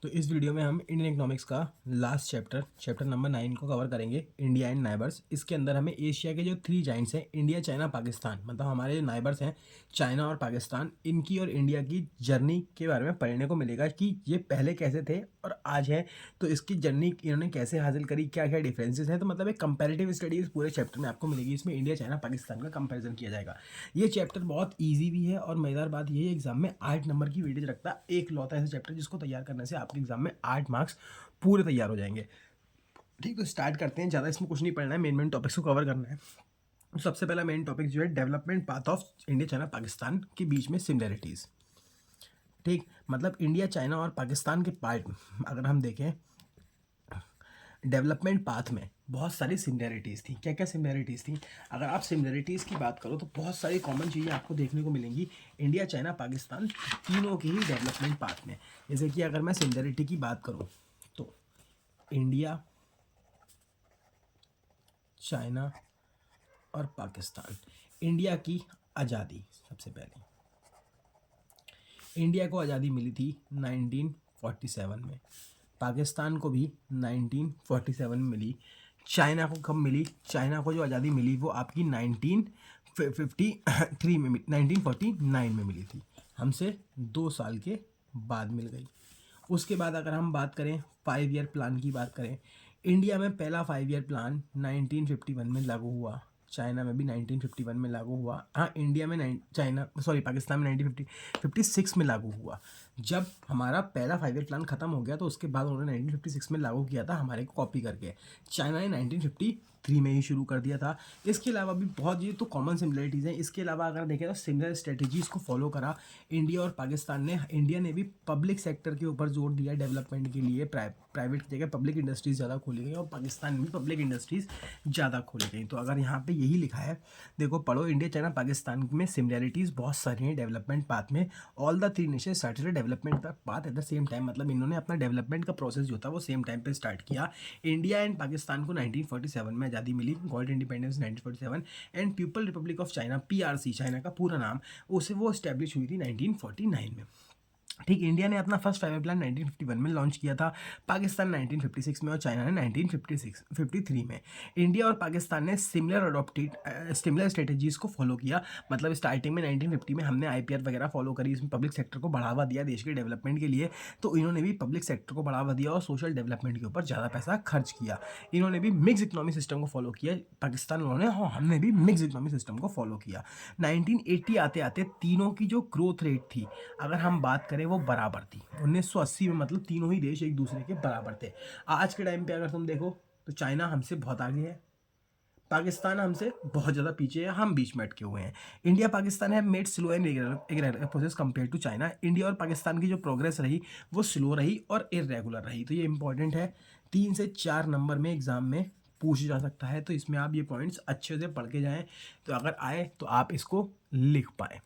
तो इस वीडियो में हम इंडियन इकोनॉमिक्स का लास्ट चैप्टर नंबर 9 को कवर करेंगे, इंडिया एंड नाइबर्स। इसके अंदर हमें एशिया के जो 3 जाइंट्स हैं, इंडिया, चाइना, पाकिस्तान, मतलब हमारे जो नाइबर्स हैं चाइना और पाकिस्तान, इनकी और इंडिया की जर्नी के बारे में पढ़ने को मिलेगा कि ये पहले कैसे थे और आज है। तो इसकी जर्नी इन्होंने कैसे हासिल करी, क्या क्या डिफरेंसेस हैं। तो मतलब एक कंपैरेटिव स्टडी इस पूरे चैप्टर में आपको मिलेगी। इसमें इंडिया, चाइना, पाकिस्तान का कंपैरिजन किया जाएगा। ये चैप्टर बहुत ईजी भी है और मज़ेदार बात ये है, एग्जाम में 8 नंबर की वेटेज रखता है। एक लौता ऐसा चैप्टर जिसको तैयार करने से आपके एग्जाम में 8 मार्क्स पूरे तैयार हो जाएंगे। ठीक, तो स्टार्ट करते हैं। ज़्यादा इसमें कुछ नहीं पढ़ना है, मेन टॉपिक्स को कवर करना है। तो सबसे पहला मेन टॉपिक जो है, development path of India, China, Pakistan के बीच में सिमिलरिटीज़। ठीक, मतलब इंडिया, चाइना और पाकिस्तान के पार्ट अगर हम देखें, डेवलपमेंट पाथ में बहुत सारी सिमिलरिटीज़ थी। क्या क्या सिमिलरिटीज़ थी? अगर आप सिमिलरिटीज़ की बात करो तो बहुत सारी कॉमन चीज़ें आपको देखने को मिलेंगी इंडिया, चाइना, पाकिस्तान तीनों के ही डेवलपमेंट पाथ में। जैसे कि अगर मैं सिमिलरिटी की बात करूँ तो इंडिया, चाइना और पाकिस्तान। इंडिया की आज़ादी, सबसे पहले इंडिया को आज़ादी मिली थी 1947 में, पाकिस्तान को भी 1947 में मिली। चाइना को कब मिली? चाइना को जो आज़ादी मिली वो आपकी 1953 में 1949 में मिली थी। हमसे 2 साल के बाद मिल गई। उसके बाद अगर हम बात करें 5 ईयर प्लान की बात करें, इंडिया में पहला 5 ईयर प्लान 1951 में लागू हुआ, चाइना में भी 1951 में लागू हुआ। हाँ, इंडिया में पाकिस्तान में 1956 में लागू हुआ। जब हमारा पहला 5 ईयर प्लान खत्म हो गया तो उसके बाद उन्होंने 1956 में लागू किया था, हमारे को कॉपी करके। चाइना ने 1953 में ही शुरू कर दिया था। इसके अलावा भी बहुत, ये तो कॉमन सिमिलरिटीज़ हैं। इसके अलावा अगर देखें तो सिमिलर स्ट्रेटजीज़ को फॉलो करा इंडिया और पाकिस्तान ने। इंडिया ने भी पब्लिक सेक्टर के ऊपर जोर दिया डेवलपमेंट के लिए, प्राइवेट की जगह पब्लिक इंडस्ट्रीज़ ज़्यादा खोली गई और पाकिस्तान में भी पब्लिक इंडस्ट्रीज़ ज़्यादा खोली गई। तो अगर यहाँ पे यही लिखा है, देखो पढ़ो, इंडिया, चाइना, पाकिस्तान में सिमिलरिटीज़ बहुत सारी हैं डेवलपमेंट पाथ में। All the 3 nation started development path at the same time, मतलब इन्होंने अपना डेवलपमेंट का प्रोसेस जो था वो सेम टाइम पे स्टार्ट किया। इंडिया एंड पाकिस्तान को 1947 में आज़ादी मिली, got independence 1947। And people republic of China, PRC China का पूरा नाम, उसे वो इस्टेब्लिश हुई थी 1949 में। ठीक, इंडिया ने अपना फर्स्ट 5 ईयर प्लान 1951 में लॉन्च किया था, पाकिस्तान 1956 में और चाइना ने 1953 में। इंडिया और पाकिस्तान ने सिमिलर स्ट्रेटजीज़ को फॉलो किया। मतलब स्टार्टिंग में 1950 में हमने IPR वगैरह फॉलो करी, इसमें पब्लिक सेक्टर को बढ़ावा दिया देश के डेवलपमेंट के लिए। तो इन्होंने भी पब्लिक सेक्टर को बढ़ावा दिया और सोशल डेवलपमेंट के ऊपर ज़्यादा पैसा खर्च किया। इन्होंने भी मिक्स इकोनॉमिक सिस्टम को फॉलो किया, पाकिस्तान वालों ने, और हमने भी मिक्स इकोनॉमिक सिस्टम को फॉलो किया। 1980 आते आते तीनों की जो ग्रोथ रेट थी, अगर हम बात करें, वो बराबर थी। 1980 में मतलब तीनों ही देश एक दूसरे के बराबर थे। आज के टाइम पे अगर तुम देखो तो चाइना हमसे बहुत आगे है, पाकिस्तान हमसे बहुत ज़्यादा पीछे है, हम बीच में अटके हुए हैं। इंडिया पाकिस्तान है made slow and irregular process compare to China. India और पाकिस्तान की जो प्रोग्रेस रही वो स्लो रही और इरेगुलर रही। तो ये इंपॉर्टेंट है, 3 से 4 नंबर में एग्जाम में पूछ जा सकता है। तो इसमें आप ये पॉइंट्स अच्छे से पढ़ के जाएँ, तो अगर आए तो आप इसको लिख पाएँ।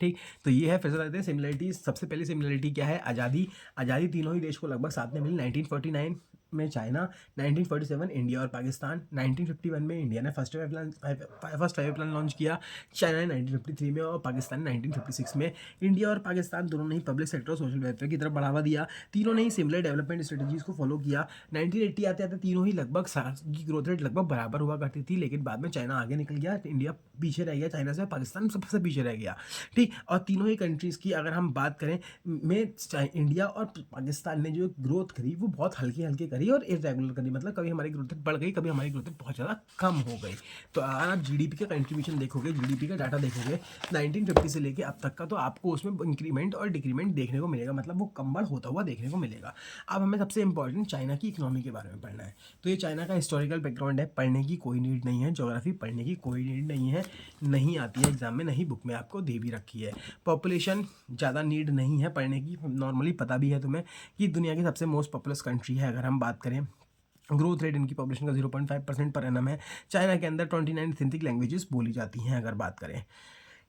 ठीक, तो ये है। फिर से देखते हैं सिमिलरिटीज। सबसे पहली सिमिलरिटी क्या है? आज़ादी। आज़ादी तीनों ही देश को लगभग साथ में मिली। 1949 में चाइना, 1947 इंडिया और पाकिस्तान। 1951 में इंडिया ने first five year plan launch किया, चाइना ने 1953 में और पाकिस्तान ने 1956 में। इंडिया और पाकिस्तान दोनों ने ही पब्लिक सेक्टर और सोशल वेलफेयर की तरफ बढ़ावा दिया। तीनों ने ही सिमिलर डेवलपमेंट स्ट्रेटजीज को फॉलो किया। 1980 आते आते तीनों ही लगभग की ग्रोथ रेट लगभग बराबर हुआ करती थी, लेकिन बाद में चाइना आगे निकल गया, इंडिया पीछे रह गया चाइना से, पाकिस्तान सबसे पीछे रह गया। ठीक, और तीनों ही कंट्रीज़ की अगर हम बात करें में, इंडिया और पाकिस्तान ने जो ग्रोथ करी वो बहुत हल्की हल्की करी और इरेगुलर करी। मतलब कभी हमारी ग्रोथ रेट बढ़ गई, कभी हमारी ग्रोथ रेट बहुत ज़्यादा कम हो गई। तो अगर आप GDP का कंट्रीब्यूशन देखोगे, GDP का डाटा देखोगे 1950 से लेके अब तक का, तो आपको उसमें इंक्रीमेंट और डिक्रीमेंट देखने को मिलेगा, मतलब वो कम बढ़ होता हुआ देखने को मिलेगा। अब हमें सबसे इंपॉर्टेंट चाइना की इकोनॉमी के बारे में पढ़ना है। तो ये चाइना का हिस्टोरिकल बैकग्राउंड है, पढ़ने की कोई नीड नहीं है। ज्योग्राफी पढ़ने की कोई नीड नहीं है, नहीं आती है एग्जाम में, नहीं बुक में आपको दे भी रखी है। पॉपुलेशन ज़्यादा नीड नहीं है पढ़ने की, नॉर्मली पता भी है तुम्हें कि दुनिया की सबसे मोस्ट पॉपुलस कंट्री है। अगर हम बात करें, ग्रोथ रेट इनकी पॉपुलेशन का 0.5% पर एनम है। चाइना के अंदर 29 सिंथिक लैंग्वेजेस बोली जाती हैं अगर बात करें।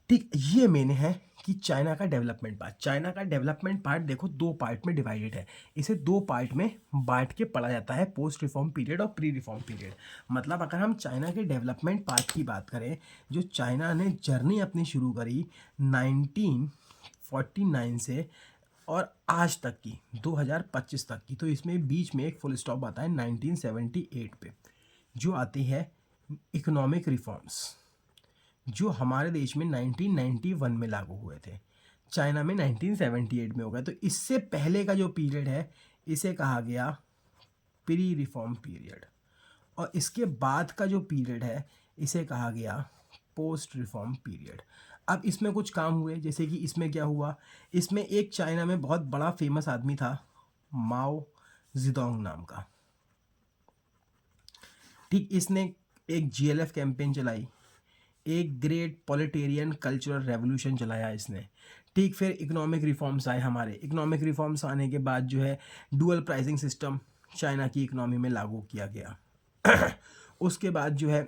ठीक, ये मेन है कि चाइना का डेवलपमेंट पार्ट। चाइना का डेवलपमेंट पार्ट देखो 2 पार्ट में डिवाइडेड है। इसे 2 पार्ट में बांट के पढ़ा जाता है, पोस्ट रिफॉर्म पीरियड और प्री रिफॉर्म पीरियड। मतलब अगर हम चाइना के डेवलपमेंट पार्ट की बात करें, जो चाइना ने जर्नी अपनी शुरू करी 1949 से और आज तक की 2025 तक की, तो इसमें बीच में एक फुल स्टॉप आता है 1978 पे, जो आती है इकोनॉमिक रिफॉर्म्स, जो हमारे देश में 1991 में लागू हुए थे, चाइना में 1978 में हो गया। तो इससे पहले का जो पीरियड है इसे कहा गया प्री रिफॉर्म पीरियड, और इसके बाद का जो पीरियड है इसे कहा गया पोस्ट रिफॉर्म पीरियड। अब इसमें कुछ काम हुए, जैसे कि इसमें क्या हुआ, इसमें एक चाइना में बहुत बड़ा फेमस आदमी था माओ जिदोंग नाम का, ठीक, इसने एक जीएलएफ कैंपेन चलाई, एक ग्रेट पॉलिटेरियन कल्चरल रेवोल्यूशन चलाया इसने, ठीक। फिर इकोनॉमिक रिफॉर्म्स आए हमारे, इकोनॉमिक रिफॉर्म्स आने के बाद जो है डुअल प्राइसिंग सिस्टम चाइना की इकोनॉमी में लागू किया गया। उसके बाद जो है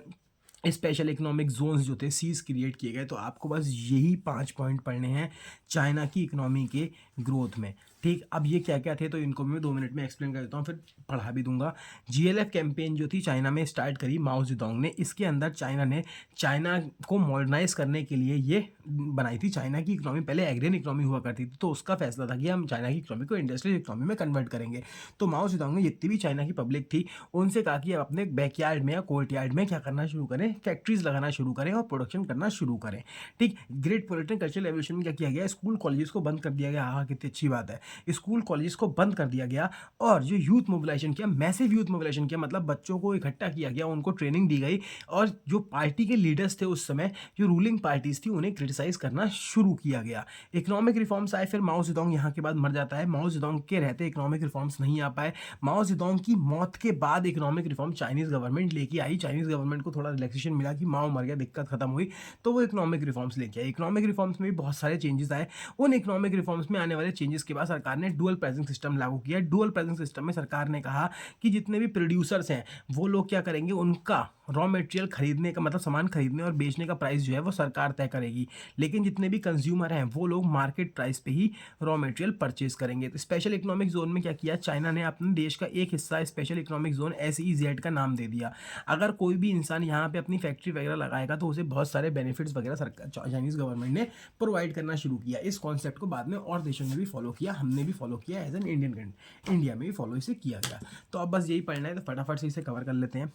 स्पेशल इकोनॉमिक जोन्स जो थे सीज क्रिएट किए गए। तो आपको बस यही 5 पॉइंट पढ़ने हैं चाइना की इकोनॉमी के ग्रोथ में, ठीक। अब ये क्या क्या थे तो इनको मैं 2 मिनट में एक्सप्लेन कर देता हूँ, फिर पढ़ा भी दूंगा। जीएलएफ कैंपेन जो थी चाइना में स्टार्ट करी माओ जेडोंग ने, इसके अंदर चाइना ने चाइना को मॉडर्नाइज करने के लिए ये बनाई थी। चाइना की इकोनॉमी पहले एग्रियन इकोनॉमी हुआ करती थी, तो उसका फैसला था कि हम चाइना की इकोनॉमी को इंडस्ट्रियल इकोनॉमी में कन्वर्ट करेंगे। तो माओ जेडोंग ने जितनी भी चाइना की पब्लिक थी उनसे कहा कि अब अपने बैकयार्ड में या कोर्टयार्ड में क्या करना शुरू करें, फैक्ट्रीज लगाना शुरू करें और प्रोडक्शन करना शुरू करें, ठीक। ग्रेट पॉलिटिकल कल्चरल रेवोल्यूशन में क्या किया गया, स्कूल कॉलेजेस को बंद कर दिया गया। हाँ, कितनी अच्छी बात है, स्कूल कॉलेजेस को बंद कर दिया गया और जो यूथ मोबिलाइजेशन किया, मैसिव यूथ मोबिलाइजेशन किया, मतलब बच्चों को इकट्ठा किया गया, उनको ट्रेनिंग दी गई और जो पार्टी के लीडर्स थे उस समय, जो रूलिंग पार्टीज थी, उन्हें क्रिटिसाइज करना शुरू किया गया। इकोनॉमिक रिफॉर्म्स आए, फिर माओ जेडोंग यहाँ के बाद मर जाता है। माओ जेडोंग के रहते इकोनॉमिक रिफॉर्म्स नहीं आ पाए। माओ जेडोंग की मौत के बाद इकोनॉमिक रिफॉर्म चाइनीज गवर्नमेंट लेके आई। चाइनीज गवर्नमेंट को थोड़ा रिलैक्सेशन मिला कि माओ मर गया, दिक्कत खत्म हुई, तो वो इकोनॉमिक रिफॉर्म्स लेके आई। इकोनॉमिक रिफॉर्म्स में भी बहुत सारे चेंजेस आए। उन इकोनॉमिक रिफॉर्म्स में आने वाले चेंजेस के बाद सरकार ने डुअल प्राइसिंग सिस्टम लागू किया। डुअल प्राइसिंग सिस्टम में सरकार ने कहा कि जितने भी प्रोड्यूसर्स हैं वो लोग क्या करेंगे, उनका रॉ मटेरियल खरीदने का मतलब सामान खरीदने और बेचने का प्राइस जो है वो सरकार तय करेगी, लेकिन जितने भी कंज्यूमर हैं वो लोग मार्केट प्राइस पे ही रॉ मटेरियल परचेज करेंगे। तो स्पेशल इकोनॉमिक जोन में क्या किया, चाइना ने अपने देश का एक हिस्सा स्पेशल इकोनॉमिक जोन SEZ का नाम दे दिया। अगर कोई भी इंसान यहाँ पे अपनी फैक्ट्री वगैरह लगाएगा तो उसे बहुत सारे बेनिफिट्स वगैरह सरकार चाइनीज गवर्नमेंट ने प्रोवाइड करना शुरू किया। इस कॉन्सेप्ट को बाद में और देशों ने भी फॉलो किया, हमने भी फॉलो किया एज एन इंडियन, इंडिया में भी फॉलो इसे किया गया। तो अब बस यही पढ़ना है, तो फटाफट से इसे कवर कर लेते हैं।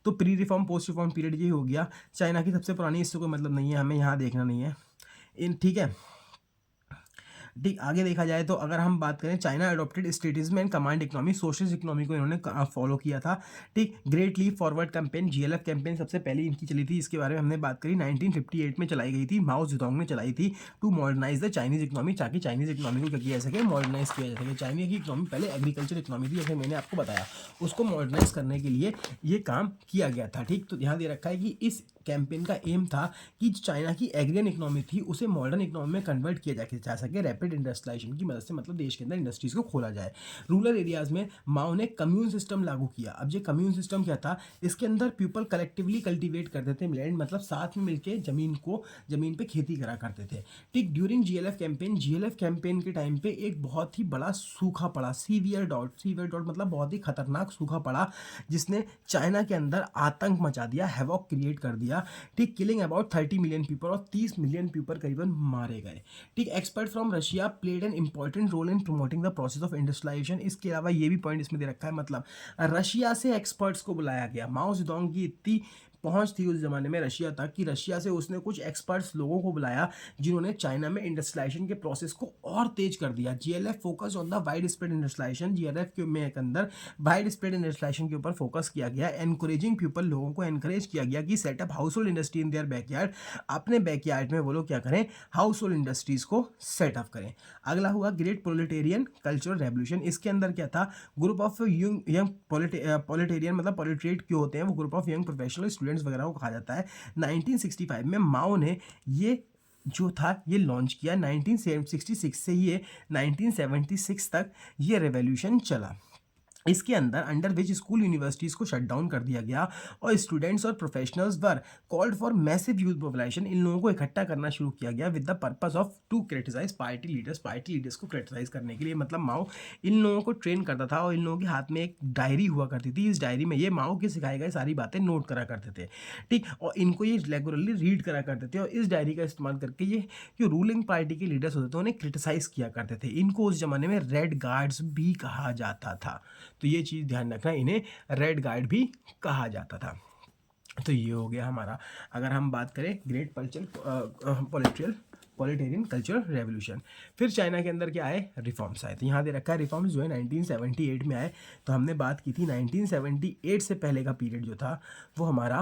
तो pre reform post reform period ये हो गया। चाइना की सबसे पुरानी, इससे कोई मतलब नहीं है, हमें यहाँ देखना नहीं है इन, ठीक है। ठीक, आगे देखा जाए तो अगर हम बात करें, China adopted statism and command economy, socialist economy को इन्होंने फॉलो किया था, ठीक। Great leap forward campaign, GLF campaign सबसे पहले इनकी चली थी, इसके बारे में हमने बात करी, 1958 में चलाई गई थी, माओ जेडोंग ने चलाई थी, to modernise the Chinese economy, ताकि चाइनीज इकोनॉमी को क्या किया जा सके, मॉडर्नाइज किया जा सके। चाइना की इकोनॉमी पहले एग्रीकल्चर इकोनॉमी थी, जैसे मैंने आपको बताया, उसको मॉडर्नाइज करने के लिए ये काम किया गया था, ठीक। तो ध्यान दे रखा है कि इस कैंपेन का एम था कि चाइना की एग्रियन इकोनॉमी थी उसे मॉडर्न इकोनॉमी में कन्वर्ट किया जा सके रैपिड इंडस्ट्रियलाइजेशन की मदद से, मतलब देश के अंदर इंडस्ट्रीज को खोला जाए। रूरल एरियाज में माओ ने कम्यून सिस्टम लागू किया। अब ये कम्यून सिस्टम क्या था, इसके अंदर पीपल कलेक्टिवली कल्टीवेट करते थे लैंड, मतलब साथ में मिलकर जमीन पे खेती करा करते थे, ठीक। ड्यूरिंग जीएलएफ कैंपेन के टाइम पे एक बहुत ही बड़ा सूखा पड़ा, सीवियर डॉट मतलब बहुत ही खतरनाक सूखा पड़ा, जिसने चाइना के अंदर आतंक मचा दिया, हैवॉक क्रिएट कर दिया, ठीक। किलिंग अबाउट 30 मिलियन पीपल, और 30 मिलियन पीपल करीबन मारे गए, ठीक। Expert from Russia played an important role in promoting the process of industrialisation. इसके अलावा ये भी पॉइंट इसमें दे रखा है, मतलब रशिया से एक्सपर्ट्स को बुलाया गया। माओ जेडोंग की इतनी पहुंच थी उस जमाने में रशिया तक कि रशिया से उसने कुछ एक्सपर्ट्स लोगों को बुलाया जिन्होंने चाइना में इंडस्ट्रियलाइजेशन के प्रोसेस को और तेज कर दिया। GLF focus on the widespread industrialisation, GLF के में एक अंदर वाइड स्प्रेड इंडस्ट्रियलाइजेशन के ऊपर फोकस किया गया। एनकरेजिंग पीपल, लोगों को एनकरेज किया गया कि setup house hold industry in their backyard, अपने बैकयार्ड में वो लोग क्या करें, हाउस होल्ड इंडस्ट्रीज को सेटअप करें। अगला हुआ ग्रेट प्रोलेटेरियन कल्चरल रेवोल्यूशन। इसके अंदर क्या था, ग्रुप ऑफ यंग प्रोलेटेरियन मतलब प्रोलेटेरिएट क्यों होते हैं, वो group of young professional students वगैरह को कहा जाता है। 1965 में माओ ने ये जो था ये लॉन्च किया। 1966 से ये 1976 तक ये रेवोल्यूशन चला। इसके अंदर अंडर विच स्कूल यूनिवर्सिटीज़ को शट डाउन कर दिया गया और स्टूडेंट्स और professionals were called for massive youth mobilisation. इन लोगों को इकट्ठा करना शुरू किया गया with the purpose of to criticise party leaders को क्रिटिसाइज करने के लिए। मतलब माओ इन लोगों को ट्रेन करता था और इन लोगों के हाथ में एक डायरी हुआ करती थी। इस डायरी में ये माओ के सिखाए गए सारी बातें नोट करा करते थे, ठीक, और इनको ये रेगुलरली रीड करा करते थे और इस डायरी का इस्तेमाल करके ये जो रूलिंग पार्टी के लीडर्स होते थे उन्हें क्रिटिसाइज किया करते थे। इनको उस जमाने में रेड गार्ड्स भी कहा जाता था, तो ये चीज़ ध्यान रखना, इन्हें रेड गार्ड भी कहा जाता था। तो ये हो गया हमारा। अगर हम बात करें ग्रेट पॉलिटेरियन कल्चरल रेवोल्यूशन, फिर चाइना के अंदर क्या आए, रिफॉर्म्स आए। तो यहाँ दे रखा है रिफॉर्म्स जो है 1978 में आए। तो हमने बात की थी 1978 से पहले का पीरियड जो था वो हमारा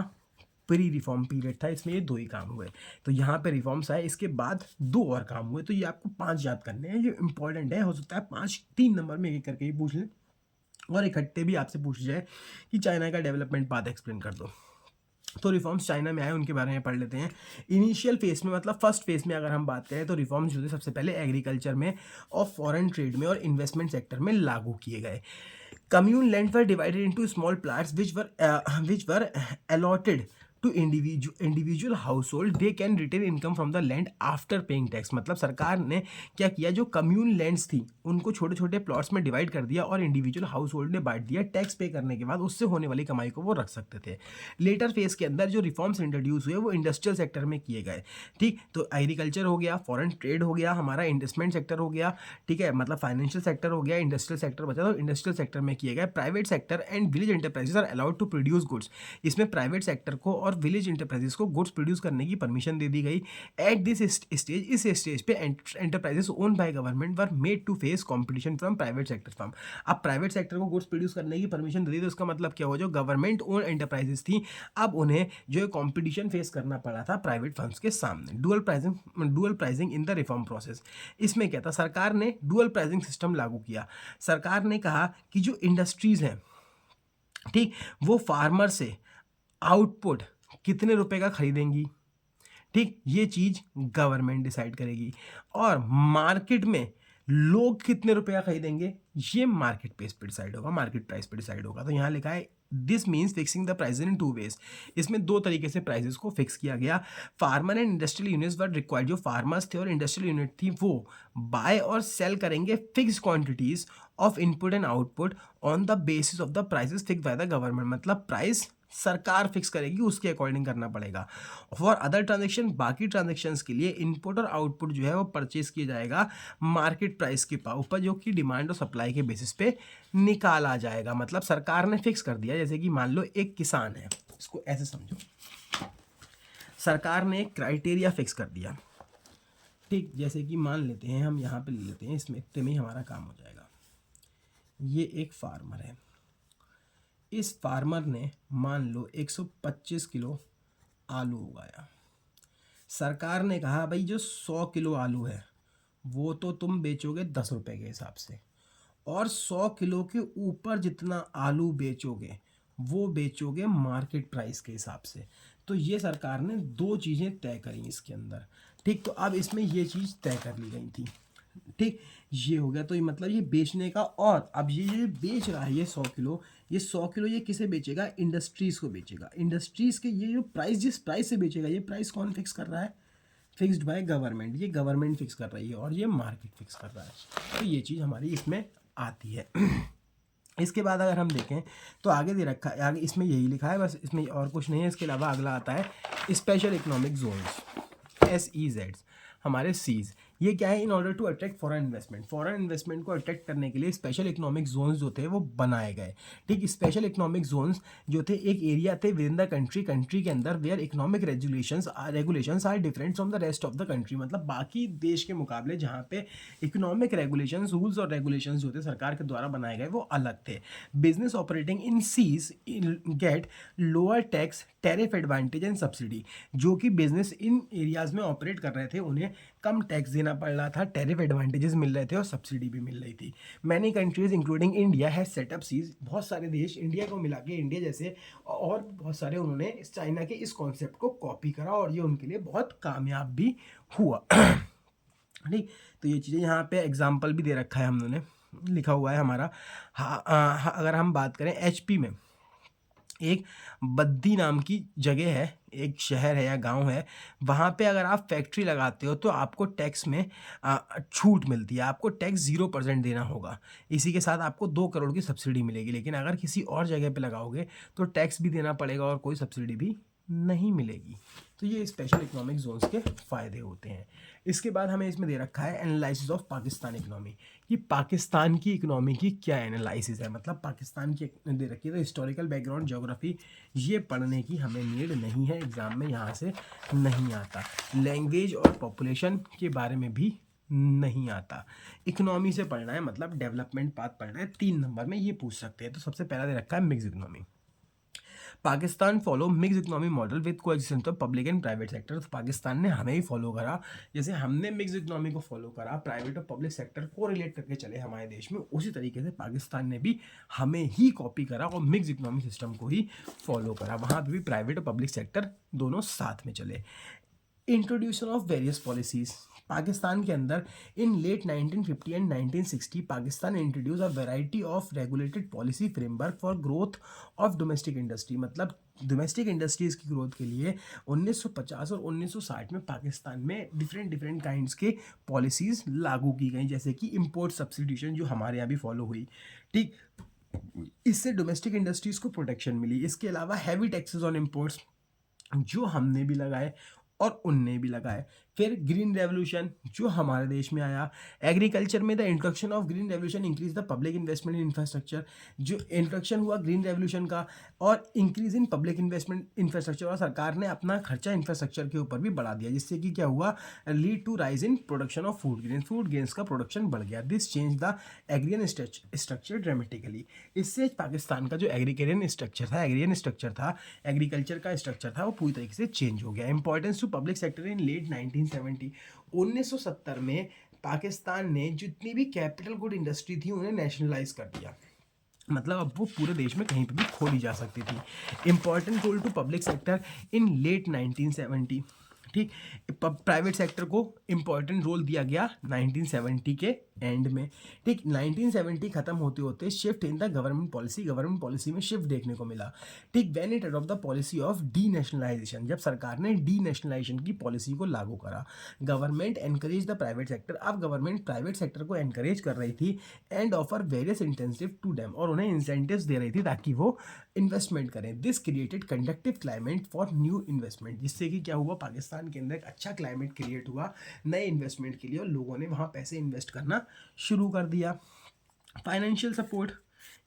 प्री रिफॉर्म पीरियड था। इसमें ये 2 ही काम हुए। तो यहाँ पे रिफॉर्म्स आए, इसके बाद 2 और काम हुए। तो ये आपको 5 याद करने हैं, ये इंपॉर्टेंट है। हो सकता है 5 3 नंबर में एक करके ही पूछ लें और इकट्ठे भी आपसे पूछ जाए कि चाइना का डेवलपमेंट पाथ एक्सप्लेन कर दो। तो रिफॉर्म्स चाइना में आए, उनके बारे में पढ़ लेते हैं। इनिशियल फेज में, मतलब फर्स्ट फेज में अगर हम बात करें तो रिफॉर्म्स जो थे सबसे पहले एग्रीकल्चर में और फॉरेन ट्रेड में और इन्वेस्टमेंट सेक्टर में लागू किए गए। Commune land were divided into small plots which were allotted to individual household, they can retain income from the land after paying tax. मतलब सरकार ने क्या किया, जो कम्यून लैंड्स थी उनको छोटे छोटे प्लॉट्स में डिवाइड कर दिया और इंडिविजुअल हाउस होल्ड ने बांट दिया। टैक्स पे करने के बाद उससे होने वाली कमाई को वो रख सकते थे। लेटर फेज के अंदर जो रिफॉर्म्स इंट्रोड्यूस हुए वो इंडस्ट्रियल सेक्टर में किए गए, ठीक। तो एग्रीकल्चर हो गया, फॉरेन ट्रेड हो गया, हमारा इन्वेस्टमेंट सेक्टर हो गया, ठीक है, मतलब फाइनेंशियल सेक्टर हो गया, इंडस्ट्रियल सेक्टर बचा, तो इंडस्ट्रियल सेक्टर में किए गए। Private sector and village enterprises are allowed to produce goods. इसमें प्राइवेट सेक्टर को और विलेज एंटरप्राइजेस को गुड्स प्रोड्यूस करने की परमिशन दे दी गई। एट दिस स्टेज, इस स्टेज पे enterprises own by government were made to face competition from private sector firm. अब प्राइवेट सेक्टर को गुड्स प्रोड्यूस करने की परमिशन दे दी तो उसका मतलब क्या हुआ, जो गवर्नमेंट ओन एंटरप्राइजेस थी अब उन्हें जो है कंपटीशन फेस करना पड़ा था प्राइवेट फर्म्स के सामने। Dual pricing in the reform process. इसमें क्या था, सरकार ने डुअल प्राइसिंग सिस्टम लागू किया। सरकार ने कहा कि जो इंडस्ट्रीज हैं, ठीक, वो फार्मर से आउटपुट कितने रुपए का खरीदेंगी, ठीक, ये चीज गवर्नमेंट डिसाइड करेगी। और मार्केट में लोग कितने रुपए का खरीदेंगे ये मार्केट प्राइस पे डिसाइड होगा, मार्केट प्राइस पे डिसाइड होगा। तो यहाँ लिखा है this means fixing the price in 2 ways. इसमें 2 तरीके से प्राइसेस को फिक्स किया गया। Farmer and industrial units were required, जो फार्मर्स थे और इंडस्ट्रियल यूनिट थी वो बाय और सेल करेंगे fix quantities of input and output on the basis of the prices fix by the government. मतलब प्राइस सरकार फिक्स करेगी, उसके अकॉर्डिंग करना पड़ेगा। फॉर अदर ट्रांजेक्शन, बाकी ट्रांजेक्शन्स के लिए इनपुट और आउटपुट जो है वो परचेज किया जाएगा मार्केट प्राइस के ऊपर, जो कि डिमांड और सप्लाई के बेसिस पे निकाला जाएगा। मतलब सरकार ने फिक्स कर दिया। जैसे कि मान लो एक किसान है, इसको ऐसे समझो, सरकार ने एक क्राइटेरिया फिक्स कर दिया, ठीक। जैसे कि मान लेते हैं, हम यहाँ पे ले लेते हैं, इसमें इतने में ही हमारा काम हो जाएगा। ये एक फार्मर है, इस फार्मर ने मान लो 125 किलो आलू उगाया। सरकार ने कहा भाई जो 100 किलो आलू है वो तो तुम बेचोगे 10 रुपए के हिसाब से, और 100 किलो के ऊपर जितना आलू बेचोगे वो बेचोगे मार्केट प्राइस के हिसाब से। तो ये सरकार ने 2 चीज़ें तय करी इसके अंदर, ठीक। तो अब इसमें ये चीज़ तय कर ली गई थी, ठीक। ये हो गया। तो ये मतलब ये बेचने का, और अब ये बेच रहा है ये 100 किलो, ये 100 किलो ये किसे बेचेगा, इंडस्ट्रीज़ को बेचेगा। इंडस्ट्रीज़ के ये जो प्राइस, जिस प्राइस से बेचेगा, ये प्राइस कौन फिक्स कर रहा है, फिक्स्ड बाय गवर्नमेंट। ये गवर्नमेंट फिक्स कर रही है और ये मार्केट फिक्स कर रहा है। तो ये चीज़ हमारी इसमें आती है। इसके बाद अगर हम देखें तो आगे दे रखा है, आगे इसमें यही लिखा है, बस इसमें और कुछ नहीं है। इसके अलावा अगला आता है स्पेशल इकोनॉमिक जोन्स, SEZ, हमारे सीज। ये क्या है, in order to attract foreign investment. Foreign investment को अट्रैक्ट करने के लिए स्पेशल इकोनॉमिक जोन्स जो थे वो बनाए गए, ठीक। स्पेशल इकोनॉमिक जोन्स जो थे एक एरिया थे विद इन द कंट्री के अंदर where economic regulations are different from the rest of the country. मतलब बाकी देश के मुकाबले जहाँ पे इकोनॉमिक रेगुलेशंस, रूल्स और रेगुलेशंस जो थे सरकार के द्वारा बनाए गए वो अलग थे। Business operating in SEZs get lower tax, tariff advantage and subsidy. जो कि बिजनेस इन एरियाज में ऑपरेट कर रहे थे उन्हें कम टैक्स देना पड़ रहा था, टैरिफ एडवांटेजेस मिल रहे थे और सब्सिडी भी मिल रही थी। Many countries including India has set up SEZs. बहुत सारे देश, इंडिया को मिला के, इंडिया जैसे और बहुत सारे, उन्होंने इस चाइना के इस कॉन्सेप्ट को कॉपी करा और ये उनके लिए बहुत कामयाब भी हुआ, ठीक। तो ये चीज़ें यहाँ पे एग्जाम्पल भी दे रखा है हम लोगों ने, लिखा हुआ है हमारा। अगर हम बात करें HP में एक बद्दी नाम की जगह है, एक शहर है या गांव है, वहाँ पे अगर आप फैक्ट्री लगाते हो तो आपको टैक्स में छूट मिलती है, आपको टैक्स 0% देना होगा। इसी के साथ आपको 2 करोड़ की सब्सिडी मिलेगी। लेकिन अगर किसी और जगह पे लगाओगे तो टैक्स भी देना पड़ेगा और कोई सब्सिडी भी नहीं मिलेगी। तो ये स्पेशल इकोनॉमिक जोन्स के फ़ायदे होते हैं। इसके बाद हमें इसमें दे रखा है एनालिसिस ऑफ पाकिस्तान इकोनॉमी, कि पाकिस्तान की इकोनॉमी की क्या एनालिसिस है, मतलब पाकिस्तान की दे रखी है। तो हिस्टोरिकल बैकग्राउंड, ज्योग्राफी, ये पढ़ने की हमें नीड नहीं है, एग्जाम में यहाँ से नहीं आता। लैंग्वेज और पॉपुलेशन के बारे में भी नहीं आता। इकोनॉमी से पढ़ना है, मतलब डेवलपमेंट पाथ पढ़ना है, 3 नंबर में ये पूछ सकते हैं। तो सबसे पहला दे रखा है mix economy. Pakistan follow mix economy model with coexistence of public and private sector. तो पाकिस्तान ने हमें ही फॉलो करा, जैसे हमने मिक्स इकोनॉमी को फॉलो करा, प्राइवेट और पब्लिक सेक्टर को रिलेट करके चले हमारे देश में, उसी तरीके से पाकिस्तान ने भी हमें ही कॉपी करा और मिक्स इकोनॉमी सिस्टम को ही फॉलो करा। वहाँ पर भी प्राइवेट और पब्लिक सेक्टर दोनों साथ में चले। Introduction of various policies. Pakistan के अंदर in late 1950 and 1960 Pakistan introduce a variety of regulated policy framework for growth of domestic industry. मतलब डोमेस्टिक इंडस्ट्रीज की ग्रोथ के लिए 1950 और 1960 में पाकिस्तान में डिफरेंट काइंड्स के पॉलिसीज लागू की गई, जैसे कि इम्पोर्ट सब्सिट्यूशन जो हमारे यहाँ भी फॉलो हुई। ठीक, इससे डोमेस्टिक इंडस्ट्रीज को प्रोटेक्शन मिली। इसके अलावा हैवी टैक्सेस ऑन इम्पोर्ट्स जो हमने भी लगाए और उनने भी लगाए। फिर ग्रीन रेवोल्यूशन जो हमारे देश में आया। एग्रीकल्चर में the introduction of green revolution increase the public investment in infrastructure. जो इंट्रोडक्शन हुआ ग्रीन रेवोल्यूशन का और increase in public investment infrastructure, और सरकार ने अपना खर्चा इंफ्रास्ट्रक्चर के ऊपर भी बढ़ा दिया, जिससे कि क्या हुआ, lead to rise in production of food grains का प्रोडक्शन बढ़ गया। This change the agrarian structure dramatically. इससे पाकिस्तान का जो एग्रीकल्चर एग्रीकल्चर का स्ट्रक्चर था वो पूरी तरीके से चेंज हो गया। Importance to public sector in late 1970। 1970 में पाकिस्तान ने जितनी भी कैपिटल गुड इंडस्ट्री थी उन्हें नेशनलाइज कर दिया, मतलब अब वो पूरे देश में कहीं पर भी खोली जा सकती थी। Important role to public sector in late 1970। ठीक, प्राइवेट सेक्टर को इंपॉर्टेंट रोल दिया गया 1970 के एंड में। ठीक, 1970 खत्म होते होते shift in the government policy में शिफ्ट देखने को मिला। ठीक, when it adopt the policy of D nationalisation, जब सरकार ने डी नेशनलाइजेशन की पॉलिसी को लागू करा। Government encourage the private sector, अब गवर्नमेंट प्राइवेट सेक्टर को एनकरेज कर रही थी and offer various incentive to them, और उन्हें इंसेंटिव्स दे रही थी ताकि वो इन्वेस्टमेंट करें। This created conductive climate for new investment, जिससे कि क्या हुआ, पाकिस्तान के अंदर एक अच्छा क्लाइमेट क्रिएट हुआ नए इन्वेस्टमेंट के लिए और लोगों ने वहाँ पैसे इन्वेस्ट करना शुरू कर दिया। फाइनेंशियल सपोर्ट,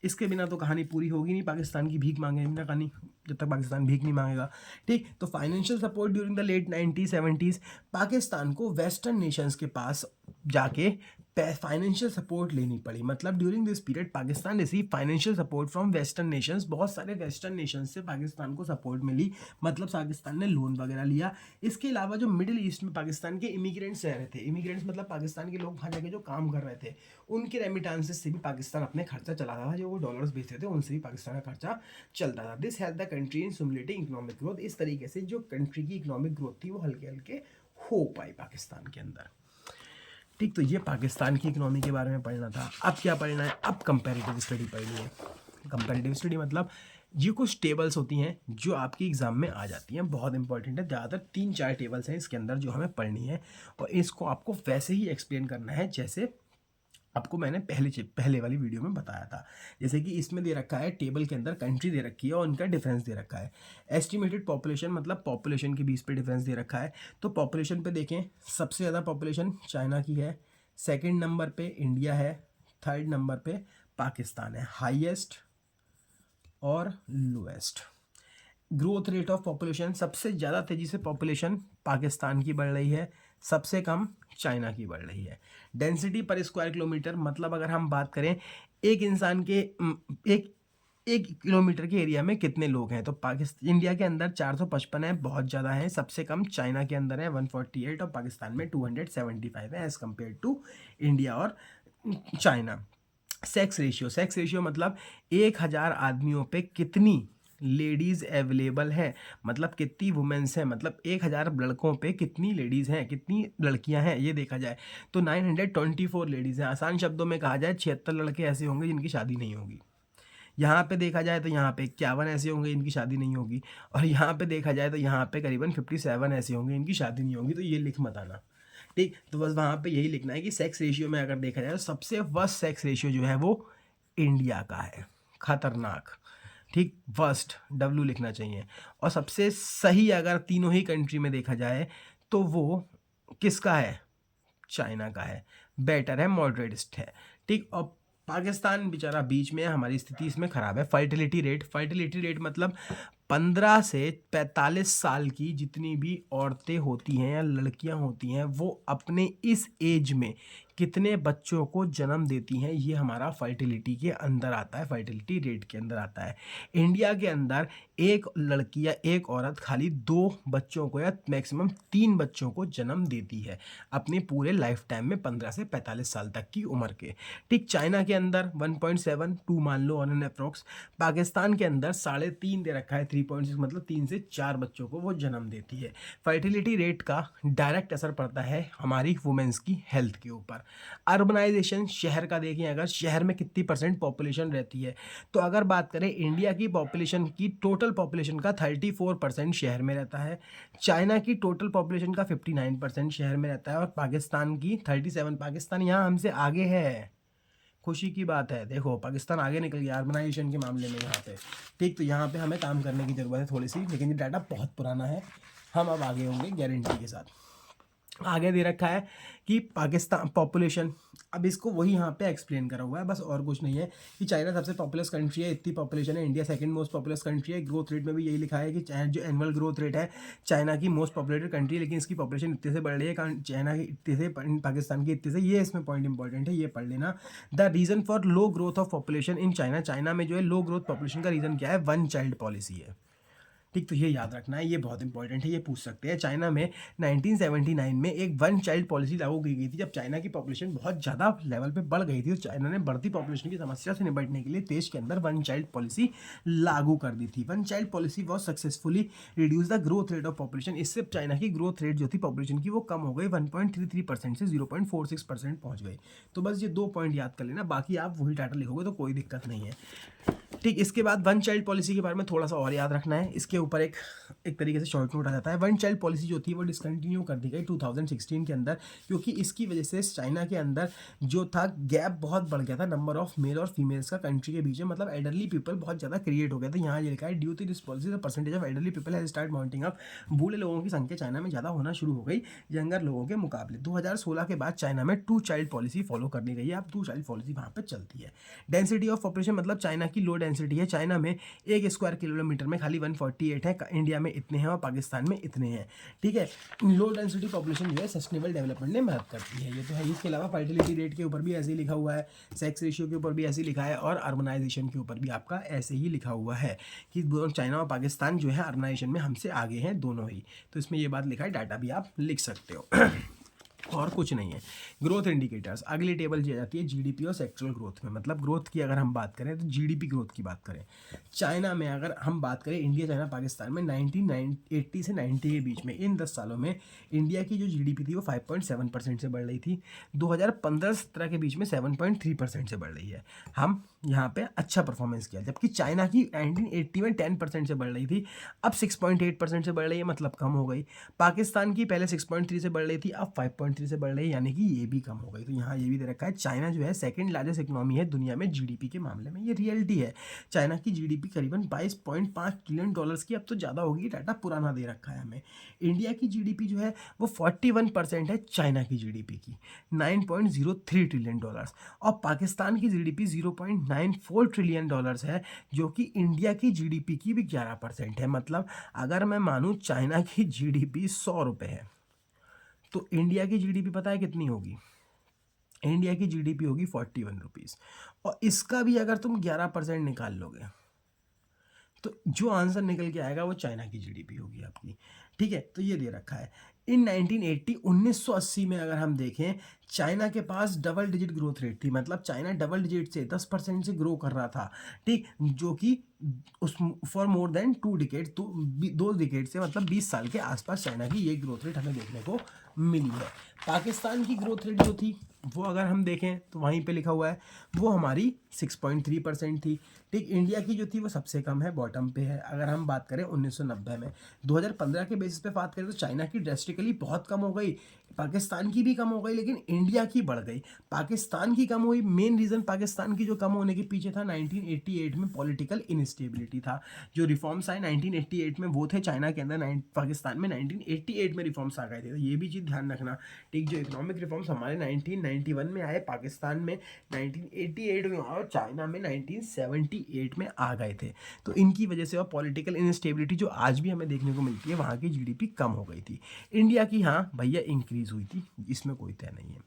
इसके बिना तो कहानी पूरी होगी नहीं, पाकिस्तान की भीख मांगे बिना कहानी, जब तक पाकिस्तान भीख नहीं मांगेगा। ठीक, तो financial support during the late 1970s Pakistan को वेस्टर्न नेशंस के पास जाके फाइनेंशियल सपोर्ट लेनी पड़ी। मतलब during this period Pakistan receive financial support from western Nations, बहुत सारे वेस्टर्न नेशंस से पाकिस्तान को सपोर्ट मिली, मतलब पाकिस्तान ने लोन वगैरह लिया। इसके अलावा जो मिडिल ईस्ट में पाकिस्तान के इमिग्रेंट्स रह रहे थे, इमिग्रेंट्स मतलब पाकिस्तान के लोग वहाँ जाके जो काम कर रहे थे, उनके रेमिटांसेस से भी पाकिस्तान अपने खर्चा चलाता था, जो वो डॉलर्स बेचते थे उनसे भी पाकिस्तान का खर्चा चलता था। This help the country in simulating economic growth, इस तरीके से जो कंट्री की इकोनॉमिक ग्रोथ थी वो हल्के हल्के हो पाई पाकिस्तान के अंदर। ठीक, तो ये पाकिस्तान की इकोनॉमी के बारे में पढ़ना था। अब क्या पढ़ना है, अब कंपैरेटिव स्टडी पढ़नी है। कंपैरेटिव स्टडी मतलब ये कुछ टेबल्स होती हैं जो आपकी एग्जाम में आ जाती हैं, बहुत इंपॉर्टेंट है। ज़्यादातर 3-4 टेबल्स हैं इसके अंदर जो हमें पढ़नी है, और इसको आपको वैसे ही एक्सप्लेन करना है जैसे आपको मैंने पहले वाली वीडियो में बताया था। जैसे कि इसमें दे रखा है, टेबल के अंदर कंट्री दे रखी है और उनका डिफरेंस दे रखा है। एस्टिमेटेड पॉपुलेशन मतलब पॉपुलेशन के बीच पे डिफरेंस दे रखा है। तो पॉपुलेशन पे देखें, सबसे ज़्यादा पॉपुलेशन चाइना की है, सेकंड नंबर पे इंडिया है, थर्ड नंबर पे पाकिस्तान है, हाईएस्ट और lowest. Growth rate of population, सबसे ज़्यादा तेज़ी से पॉपुलेशन पाकिस्तान की बढ़ रही है, सबसे कम चाइना की बढ़ रही है। डेंसिटी पर स्क्वायर किलोमीटर मतलब अगर हम बात करें एक इंसान के एक किलोमीटर के एरिया में कितने लोग हैं, तो पाकिस्तान इंडिया के अंदर 455 है, बहुत ज़्यादा है। सबसे कम चाइना के अंदर है 148 और पाकिस्तान में 275 है एज़ कम्पेयर टू इंडिया और चाइना। सेक्स रेशियो मतलब 1000 आदमियों पे कितनी लेडीज़ अवेलेबल हैं, मतलब कितनी वुमेन्स हैं, मतलब 1000 लड़कों पे कितनी लेडीज़ हैं, कितनी लड़कियां हैं, ये देखा जाए तो 924 लेडीज़ हैं। आसान शब्दों में कहा जाए 76 लड़के ऐसे होंगे जिनकी शादी नहीं होगी। यहाँ पे देखा जाए तो यहाँ पे 51 ऐसे होंगे इनकी शादी नहीं होगी, और यहाँ पे देखा जाए तो यहाँ पे करीबन 57 ऐसे होंगे इनकी शादी नहीं होगी। तो ये लिख मत आना, ठीक। तो बस वहाँ पे यही लिखना है कि सेक्स रेशियो में अगर देखा जाए तो सबसे वर्स्ट सेक्स रेशियो जो है वो इंडिया का है, खतरनाक, ठीक। वर्स्ट डब्ल्यू लिखना चाहिए। और सबसे सही अगर तीनों ही कंट्री में देखा जाए तो वो किसका है, चाइना का है। बेटर है, मॉडरेटिस्ट है, ठीक। और पाकिस्तान बेचारा बीच में है, हमारी स्थिति इसमें ख़राब है। फर्टिलिटी रेट मतलब 15 से 45 साल की जितनी भी औरतें होती हैं या लड़कियां होती हैं वो अपने इस एज में कितने बच्चों को जन्म देती हैं, ये हमारा फर्टिलिटी के अंदर आता है, फर्टिलिटी रेट के अंदर आता है। इंडिया के अंदर एक लड़की या एक औरत खाली 2 बच्चों को या मैक्सिमम 3 बच्चों को जन्म देती है अपने पूरे लाइफ टाइम में, 15 से 45 साल तक की उम्र के, ठीक। चाइना के अंदर 1.72 मान लो ऑन एन अप्रोक्स। पाकिस्तान के अंदर 3.5 दे रखा है, 3.6, मतलब 3 से 4 बच्चों को वो जन्म देती है। फर्टिलिटी रेट का डायरेक्ट असर पड़ता है हमारी वुमेन्स की हेल्थ के ऊपर। अर्बनाइजेशन, शहर का देखें, अगर शहर में कितनी % पॉपुलेशन रहती है, तो अगर बात करें इंडिया की पॉपुलेशन की, टोटल पॉपुलेशन का 34% शहर में रहता है। चाइना की टोटल पॉपुलेशन का 59% शहर में रहता है, और पाकिस्तान की 37। पाकिस्तान यहाँ हमसे आगे है, खुशी की बात है। देखो पाकिस्तान आगे निकल गया अर्बनाइजेशन के मामले में यहाँ पे, ठीक। तो यहाँ पे हमें काम करने की ज़रूरत है थोड़ी सी, लेकिन ये डाटा बहुत पुराना है, हम अब आगे होंगे गारंटी के साथ। आगे दे रखा है कि पाकिस्तान पॉपुलेशन, अब इसको वही यहाँ पे एक्सप्लेन करा हुआ है, बस और कुछ नहीं है। कि चाइना सबसे पॉपुलस कंट्री है, इतनी पॉपुलेशन है। India second most populous country है। ग्रोथ रेट में भी यही लिखा है कि जो एनुअल ग्रोथ रेट है, चाइना की मोस्ट पॉपुलेटेड कंट्री है, लेकिन इसकी पॉपुलेशन इतने से बढ़ रही है, कारण चाइना की इतने से, पाकिस्तान की इतने से, ये इसमें पॉइंट इंपॉर्टेंट है, ये पढ़ लेना। The reason for low growth of population in China, China में जो है लो ग्रोथ पॉपुलेशन का रीज़न क्या है, 1 चाइल्ड पॉलिसी है, ठीक। तो ये याद रखना है, ये बहुत इंपॉर्टेंट है, ये पूछ सकते हैं। चाइना में 1979 में एक 1 चाइल्ड पॉलिसी लागू की गई थी, जब चाइना की पॉपुलेशन बहुत ज़्यादा लेवल पे बढ़ गई थी, तो चाइना ने बढ़ती पॉपुलेशन की समस्या से निपटने के लिए देश के अंदर 1 चाइल्ड पॉलिसी लागू कर दी थी। 1 child policy was successfully reduce the growth rate of population. इससे चाइना की ग्रोथ रेट जो थी पॉपुलेशन की वो कम हो गई, 1.33% से 0.46% पहुँच गई। तो बस ये 2 पॉइंट याद कर लेना, बाकी आप वही डाटा लिखोगे तो कोई दिक्कत नहीं है, ठीक। इसके बाद 1 चाइल्ड पॉलिसी के बारे में थोड़ा सा और याद रखना है। इसके ऊपर एक तरीके से शॉर्ट नोट आ जाता है। 1 चाइल्ड पॉलिसी जो थी वो डिसकंटिन्यू कर दी गई 2016 के अंदर, क्योंकि इसकी वजह से चाइना के अंदर जो था गैप बहुत बढ़ गया था नंबर ऑफ मेल और फीमेल्स का कंट्री के बीच में, मतलब एल्डरली पीपल बहुत ज़्यादा क्रिएट हो गया था। यहाँ ये लिखा है due to this policy the percentage of elderly people has start mounting up. बूढ़े लोगों की संख्या चाइना में ज़्यादा होना शुरू हो गई यंगर लोगों के मुकाबले। 2016 के बाद चाइना में 2 चाइल्ड पॉलिसी फॉलो करनी गई है, अब 2 चाइल्ड पॉलिसी वहाँ पर चलती है। डेंसिटी ऑफ पॉपुलेशन, मतलब चाइना की लो डेंसिटी है। चाइना में 1 स्क्वायर किलोमीटर में खाली 148 है, इंडिया में इतने हैं और पाकिस्तान में इतने हैं, ठीक है। लो डेंसिटी पॉपुलेशन जो है सस्टेनेबल डेवलपमेंट में मदद करती है, ये तो है। इसके अलावा फर्टिलिटी रेट के ऊपर भी ऐसे ही लिखा हुआ है, सेक्स रेशियो के ऊपर भी ऐसे ही लिखा है, और अर्बनाइजेशन के ऊपर भी आपका ऐसे ही लिखा हुआ है कि चाइना और पाकिस्तान जो है अर्बनाइजेशन में हमसे आगे हैं दोनों ही। तो इसमें ये बात लिखा है, डाटा भी आप लिख सकते हो और कुछ नहीं है। ग्रोथ इंडिकेटर्स, अगली टेबल दी जाती है जीडीपी और सेक्टरल ग्रोथ में, मतलब ग्रोथ की अगर हम बात करें तो जीडीपी ग्रोथ की बात करें। चाइना में अगर हम बात करें, इंडिया चाइना पाकिस्तान में 1980 से 90 के बीच में इन 10 सालों में इंडिया की जो जीडीपी थी वो 5.7% से बढ़ रही थी। 2015-17 के बीच में 7.3% से बढ़ रही है। हम यहाँ पे अच्छा परफॉर्मेंस किया, जबकि चाइना की 1980 में 10% से बढ़ रही थी, अब 6.8% से बढ़ रही है, मतलब कम हो गई। पाकिस्तान की पहले 6.3 से बढ़ रही थी, अब 5.3 से बढ़ रही है, यानी कि ये भी कम हो गई। तो यहाँ ये भी दे रखा है, चाइना जो है सेकंड लार्जेस्ट इकोनॉमी है दुनिया में जीडीपी के मामले में, ये रियलिटी है। चाइना की जीडीपी करीबन 22.5 ट्रिलियन डॉलर्स की, अब तो ज़्यादा होगी, डाटा पुराना दे रखा है हमें। इंडिया की जीडीपी जो है वो 41% है चाइना की जीडीपी की, 9.03 ट्रिलियन डॉलर्स, और पाकिस्तान की जीडीपी 0.94 ट्रिलियन डॉलर्स है, जो कि इंडिया की जीडीपी की भी 11% है। मतलब अगर मैं मानूँ चाइना की जीडीपी 100 रुपये है, तो इंडिया की जीडीपी पता है कितनी होगी? इंडिया की जीडीपी होगी 41 रुपीज़, और इसका भी अगर तुम 11% निकाल लोगे तो जो आंसर निकल के आएगा वो चाइना की जीडीपी होगी आपकी, ठीक है। तो ये दे रखा है। इन 1980 1980 में अगर हम देखें, चाइना के पास डबल डिजिट ग्रोथ रेट थी, मतलब चाइना डबल डिजिट से 10% से ग्रो कर रहा था, ठीक, जो कि उस फॉर मोर देन 2 डिकेड, तो 2 डिकेड से मतलब 20 साल के आसपास चाइना की ये ग्रोथ रेट हमें देखने को मिली है। पाकिस्तान की ग्रोथ रेट जो थी वो अगर हम देखें तो वहीं पे लिखा हुआ है, वो हमारी 6.3% थी, ठीक। इंडिया की जो थी वो सबसे कम है, बॉटम पे है। अगर हम बात करें 1990 में, 2015 के बेसिस पे बात करें तो चाइना की ड्रेस्टिकली बहुत कम हो गई, पाकिस्तान की भी कम हो गई, लेकिन इंडिया की बढ़ गई। पाकिस्तान की कम हुई, मेन रीज़न पाकिस्तान की जो कम होने के पीछे था 1988 में पॉलिटिकल इनस्टेबिलिटी था। जो रिफॉर्म्स आए 1988 में वो थे चाइना के अंदर, पाकिस्तान में 1988 में रिफॉर्म्स आ गए थे, तो ये भी चीज़ ध्यान रखना, ठीक। जो इकोनॉमिक रिफॉर्म्स हमारे 1991 में आए, पाकिस्तान में 1988 में और चाइना में 1978 में आ गए थे, तो इनकी वजह से और पॉलिटिकल इनस्टेबिलिटी जो आज भी हमें देखने को मिलती है, वहाँ की जीडीपी कम हो गई थी। इंडिया की हाँ भैया इंक्रीज हुई थी, इसमें कोई तय नहीं है,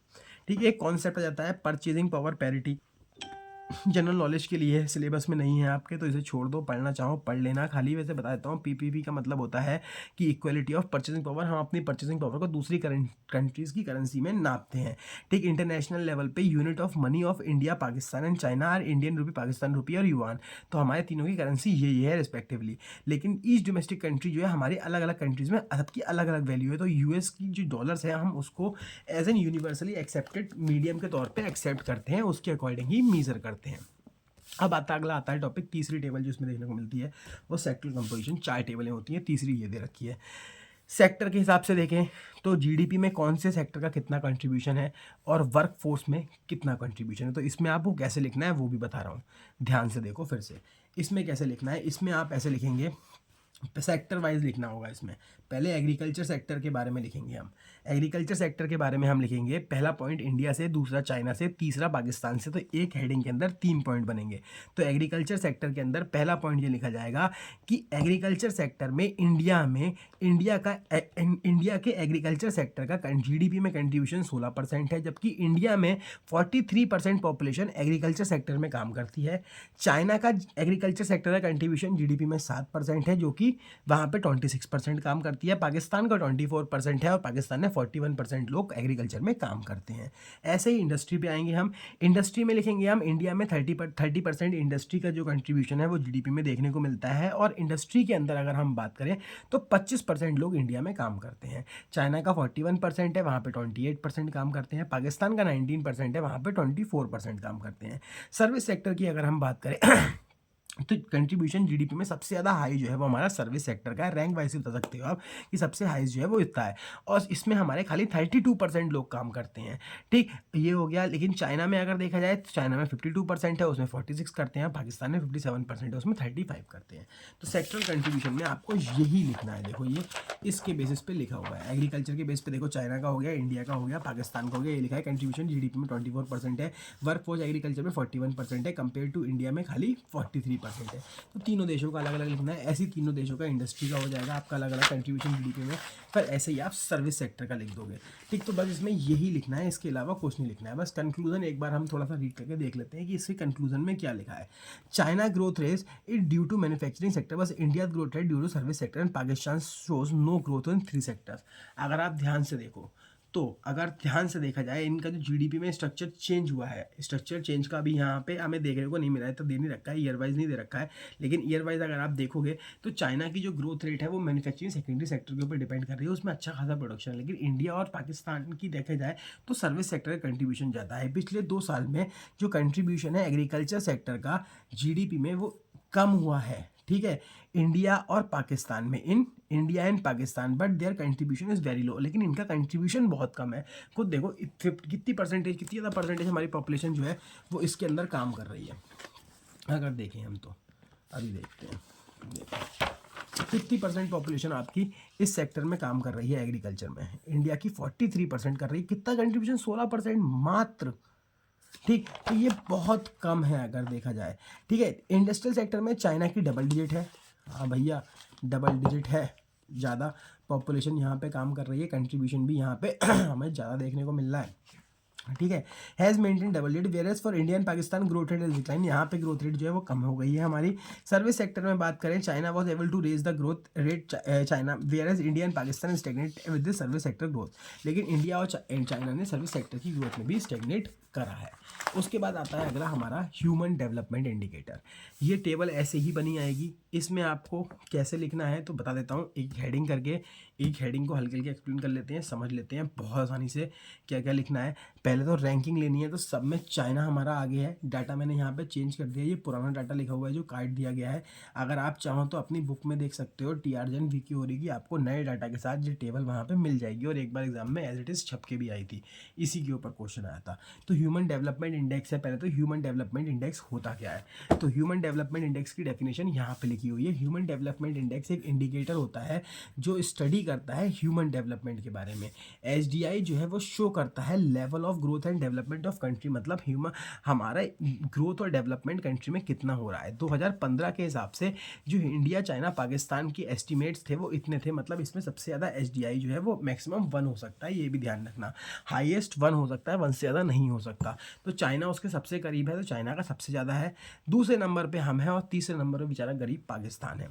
ठीक है। एक कॉन्सेप्ट आ जाता है purchasing power parity, general knowledge के लिए सिलेबस में नहीं है आपके, तो इसे छोड़ दो, पढ़ना चाहो पढ़ लेना। खाली वैसे बता देता हूँ, पीपीपी का मतलब होता है कि इक्वलिटी ऑफ परचेसिंग पावर, हम अपनी परचेसिंग पावर को दूसरी कंट्रीज़ की करेंसी में नापते हैं, ठीक। इंटरनेशनल लेवल पे unit of money of India, Pakistan and China are Indian rupee, Pakistan rupee और युआन, तो हमारे तीनों की करेंसी ये है रिस्पेक्टिवली। लेकिन ईच डोमेस्टिक कंट्री जो है हमारी अलग अलग कंट्रीज़ में सबकी अलग अलग वैल्यू है, तो यूएस की जो डॉलर्स है हम उसको as an universally accepted medium के तौर पर एक्सेप्ट करते हैं, उसके अकॉर्डिंग ही मीजर करते हैं। अब अगला आता है टॉपिक, तीसरी टेबल जो इसमें देखने को मिलती है वो सेक्टरल कंपोजिशन। 4 टेबलें होती हैं, तीसरी ये दे रखी है। सेक्टर के हिसाब से देखें तो जीडीपी में कौन से सेक्टर का कितना कंट्रीब्यूशन है और वर्क फोर्स में कितना कंट्रीब्यूशन है, तो इसमें आपको कैसे लिखना है वो भी बता रहा हूँ, ध्यान से देखो फिर से। इसमें कैसे लिखना है, इसमें आप ऐसे लिखेंगे, सेक्टर वाइज लिखना होगा। इसमें पहले एग्रीकल्चर सेक्टर के बारे में लिखेंगे हम, एग्रीकल्चर सेक्टर के बारे में हम लिखेंगे, पहला पॉइंट इंडिया से, दूसरा चाइना से, तीसरा पाकिस्तान से, तो एक हेडिंग के अंदर 3 पॉइंट बनेंगे। तो एग्रीकल्चर सेक्टर के अंदर पहला पॉइंट ये लिखा जाएगा कि एग्रीकल्चर सेक्टर में इंडिया के एग्रीकल्चर सेक्टर का जीडीपी में कंट्रीब्यूशन 16% है, जबकि इंडिया में 43% पॉपुलेशन एग्रीकल्चर सेक्टर में काम करती है। चाइना का एग्रीकल्चर सेक्टर का कंट्रीब्यूशन जीडीपी में 7% है, जो कि वहाँ पे 26% काम करती है। पाकिस्तान का 24% है और पाकिस्तान में 41% लोग एग्रीकल्चर में काम करते हैं। ऐसे ही इंडस्ट्री पे आएंगे हम, इंडस्ट्री में लिखेंगे हम, इंडिया में 30% इंडस्ट्री का जो कंट्रीब्यूशन है वो जीडीपी में देखने को मिलता है, और इंडस्ट्री के अंदर अगर हम बात करें तो 25% लोग इंडिया में काम करते हैं। चाइना का 41% है, वहाँ पे 28% काम करते हैं। पाकिस्तान का 19% है, वहाँ पे 24% काम करते हैं। सर्विस सेक्टर की अगर हम बात करें तो कंट्रीब्यूशन जीडीपी में सबसे ज़्यादा हाई जो है वो हमारा सर्विस सेक्टर का है। रैंक वाइज बता सकते हो आप कि सबसे हाई जो है वो इतना है, और इसमें हमारे खाली 32% लोग काम करते हैं, ठीक। ये हो गया। लेकिन चाइना में अगर देखा जाए तो चाइना में 52% है, उसमें 46 करते हैं, पाकिस्तान में 57% है, उसमें 35 करते हैं। तो सेक्टरल कंट्रीब्यूशन में आपको यही लिखना है, देखो ये इसके बेसिस पे लिखा हुआ है। एग्रीकल्चर के बेस पे देखो, चाइना का हो गया, इंडिया का हो गया, पाकिस्तान का हो गया, ये लिखा है कंट्रीब्यूशन जीडीपी में 24% है, वर्क फोर्स एग्रीकल्चर में 41% है, कंपेयर टू इंडिया में खाली 43% है। तो तीनों देशों का अलग अलग लिखना है। ऐसे तीनों देशों का इंडस्ट्री का हो जाएगा आपका अलग अलग कंट्रीब्यूशन जीडीपी में, पर ऐसे ही आप सर्विस सेक्टर का लिख दोगे, ठीक। तो बस इसमें यही लिखना है, इसके अलावा कुछ नहीं लिखना है। बस कंक्लूजन एक बार हम थोड़ा सा रीड करके देख लेते हैं कि इसके कंक्लूजन में क्या लिखा है। China growth rate is due to manufacturing sector, बस India growth rate due to service sector, and Pakistan shows no growth in 3 sectors. अगर आप ध्यान से देखो तो अगर ध्यान से देखा जाए, इनका जो जीडीपी में स्ट्रक्चर चेंज हुआ है, स्ट्रक्चर चेंज का भी यहाँ पे हमें देखने को नहीं मिला है, तो दे नहीं रखा है, ईयर वाइज नहीं दे रखा है। लेकिन ईयर वाइज अगर आप देखोगे तो चाइना की जो ग्रोथ रेट है वो मैन्युफैक्चरिंग सेकेंडरी सेक्टर के ऊपर डिपेंड कर रही है, उसमें अच्छा खासा प्रोडक्शन है। लेकिन इंडिया और पाकिस्तान की देखा जाए तो सर्विस सेक्टर का कंट्रीब्यूशन ज़्यादा है। पिछले 2 साल में जो कंट्रीब्यूशन है एग्रीकल्चर सेक्टर का जीडीपी में वो कम हुआ है, ठीक है, इंडिया और पाकिस्तान में, in India and Pakistan, but there contribution is very low. लेकिन इनका कंट्रीब्यूशन बहुत कम है। खुद देखो कितनी ज़्यादा परसेंटेज हमारी पॉपुलेशन जो है वो इसके अंदर काम कर रही है। अगर देखें हम तो अभी देखते हैं, 50% पॉपुलेशन आपकी इस सेक्टर में काम कर रही है एग्रीकल्चर में, इंडिया की 43% कर रही है। कितना कंट्रीब्यूशन? 16% मात्र, ठीक। तो ये बहुत कम है अगर देखा जाए, ठीक है। इंडस्ट्रियल सेक्टर में चाइना की डबल डिजिट है, हाँ भैया डबल डिजिट है, ज़्यादा पॉपुलेशन यहाँ पे काम कर रही है, कंट्रीब्यूशन भी यहाँ पे हमें ज़्यादा देखने को मिल रहा है। ठीक है, has maintain double digit, whereas for India and Pakistan growth rate is decline, यहाँ पे ग्रोथ रेट जो है वो कम हो गई है हमारी। सर्विस सेक्टर में बात करें, China was able to raise the growth rate, China whereas India and Pakistan stagnate with the service sector growth, लेकिन इंडिया और चाइना ने सर्विस सेक्टर की ग्रोथ में भी स्टेगनेट करा है। उसके बाद आता है अगला हमारा ह्यूमन डेवलपमेंट इंडिकेटर। ये टेबल ऐसे ही बनी आएगी, इसमें आपको कैसे लिखना है तो बता देता हूँ, एक हेडिंग करके, एक हेडिंग को हल्के हल्के एक्सप्लेन कर लेते हैं, समझ लेते हैं बहुत आसानी से क्या क्या लिखना है। पहले तो रैंकिंग लेनी है, तो सब में चाइना हमारा आगे है। डाटा मैंने यहाँ पे चेंज कर दिया, ये पुराना डाटा लिखा हुआ है जो काट दिया गया है। अगर आप चाहो तो अपनी बुक में देख सकते हो, टी आर जन वी की हो रही, आपको नए डाटा के साथ ये टेबल वहाँ पे मिल जाएगी, और एक बार एग्जाम में एज इट इज़ छप के भी आई थी, इसी के ऊपर क्वेश्चन आया था। तो ह्यूमन डेवलपमेंट इंडेक्स है, पहले तो ह्यूमन डेवलपमेंट इंडेक्स होता क्या है, तो ह्यूमन डेवलपमेंट इंडेक्स की डेफिनेशन यहाँ पे लिखी हुई है। ह्यूमन डेवलपमेंट इंडेक्स एक इंडिकेटर होता है जो स्टडी करता है ह्यूमन डेवलपमेंट के बारे में। एचडीआई जो है वो शो करता है level of growth and development of country, मतलब ह्यूमन हमारा ग्रोथ और डेवलपमेंट कंट्री में कितना हो रहा है। 2015 के हिसाब से जो इंडिया चाइना पाकिस्तान की एस्टिमेट्स थे वो इतने थे, मतलब इसमें सबसे ज़्यादा एचडीआई जो है वो मैक्सिमम 1 हो सकता है, ये भी ध्यान रखना, हाईएस्ट 1 हो सकता है, 1 से ज़्यादा नहीं हो सकता। तो चाइना उसके सबसे करीब है, तो चाइना का सबसे ज़्यादा है, दूसरे नंबर पे हम हैं, और तीसरे नंबर पे बेचारा गरीब पाकिस्तान है।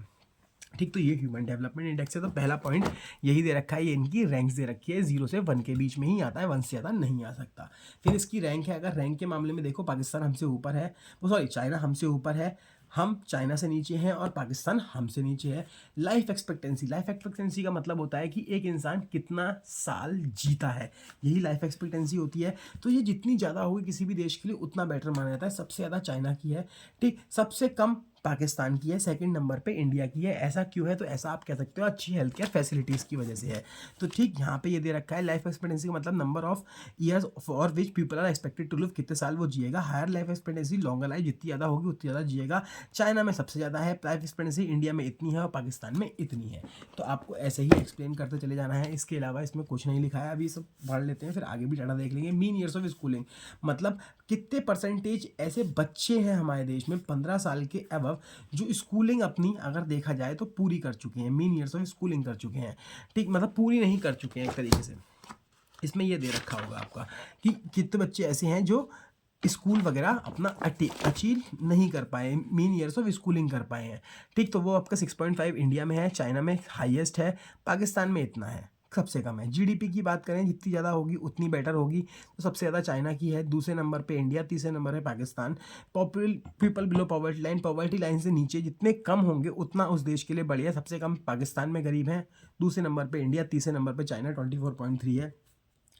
ठीक, तो ये ह्यूमन डेवलपमेंट इंडेक्स है। तो पहला पॉइंट यही दे रखा है, ये इनकी रैंक्स दे रखी है, 0 से 1 के बीच में ही आता है, 1 से ज़्यादा नहीं आ सकता। फिर इसकी रैंक है, अगर रैंक के मामले में देखो, पाकिस्तान हमसे ऊपर है, वो सॉरी चाइना हमसे ऊपर है, हम चाइना से नीचे हैं, और पाकिस्तान हमसे नीचे है। लाइफ एक्सपेक्टेंसी, लाइफ एक्सपेक्टेंसी का मतलब होता है कि एक इंसान कितना साल जीता है, यही लाइफ एक्सपेक्टेंसी होती है। तो ये जितनी ज़्यादा होगी किसी भी देश के लिए उतना बेटर माना जाता है। सबसे ज़्यादा चाइना की है, ठीक, सबसे कम पाकिस्तान की है, सेकंड नंबर पे इंडिया की है। ऐसा क्यों है, तो ऐसा आप कह सकते हो अच्छी हेल्थ केयर फैसिलिटीज़ की वजह से है। तो ठीक, यहाँ पे ये दे रखा है लाइफ एक्सपेक्टेंसी का मतलब number of years for which people are expected to live, कितने साल वो जिएगा। Higher life expectancy, longer life जितनी ज़्यादा होगी उतनी ज़्यादा जिएगा। चाइना में सबसे ज़्यादा है लाइफ एक्सपेक्टेंसी, इंडिया में इतनी है और पाकिस्तान में इतनी है। तो आपको ऐसे ही एक्सप्लेन करते चले जाना है, इसके अलावा इसमें कुछ नहीं लिखा है। अभी सब पढ़ लेते हैं, फिर आगे भी डाटा देख लेंगे। मीन ईयर्स ऑफ स्कूलिंग, मतलब कितने परसेंटेज ऐसे बच्चे हैं हमारे देश में 15 साल के अबव जो स्कूलिंग अपनी अगर देखा जाए तो पूरी कर चुके हैं, मीन ईयर्स ऑफ स्कूलिंग कर चुके हैं। ठीक, मतलब पूरी नहीं कर चुके हैं एक तरीके से। इसमें ये दे रखा होगा आपका कि कितने बच्चे ऐसे हैं जो स्कूल वगैरह अपना अचीव नहीं कर पाए, मीन ईयर्स ऑफ स्कूलिंग कर पाए हैं। ठीक, तो वो आपका 6.5 इंडिया में है, चाइना में हाईएस्ट है, पाकिस्तान में इतना है, सबसे कम है। जीडीपी की बात करें, जितनी ज़्यादा होगी उतनी बेटर होगी, तो सबसे ज़्यादा चाइना की है, दूसरे नंबर पे इंडिया, तीसरे नंबर है Pakistan. People below poverty line से नीचे जितने कम होंगे उतना उस देश के लिए बढ़िया। सबसे कम पाकिस्तान में गरीब हैं, दूसरे नंबर पे इंडिया, तीसरे नंबर पे चाइना 24.3 है।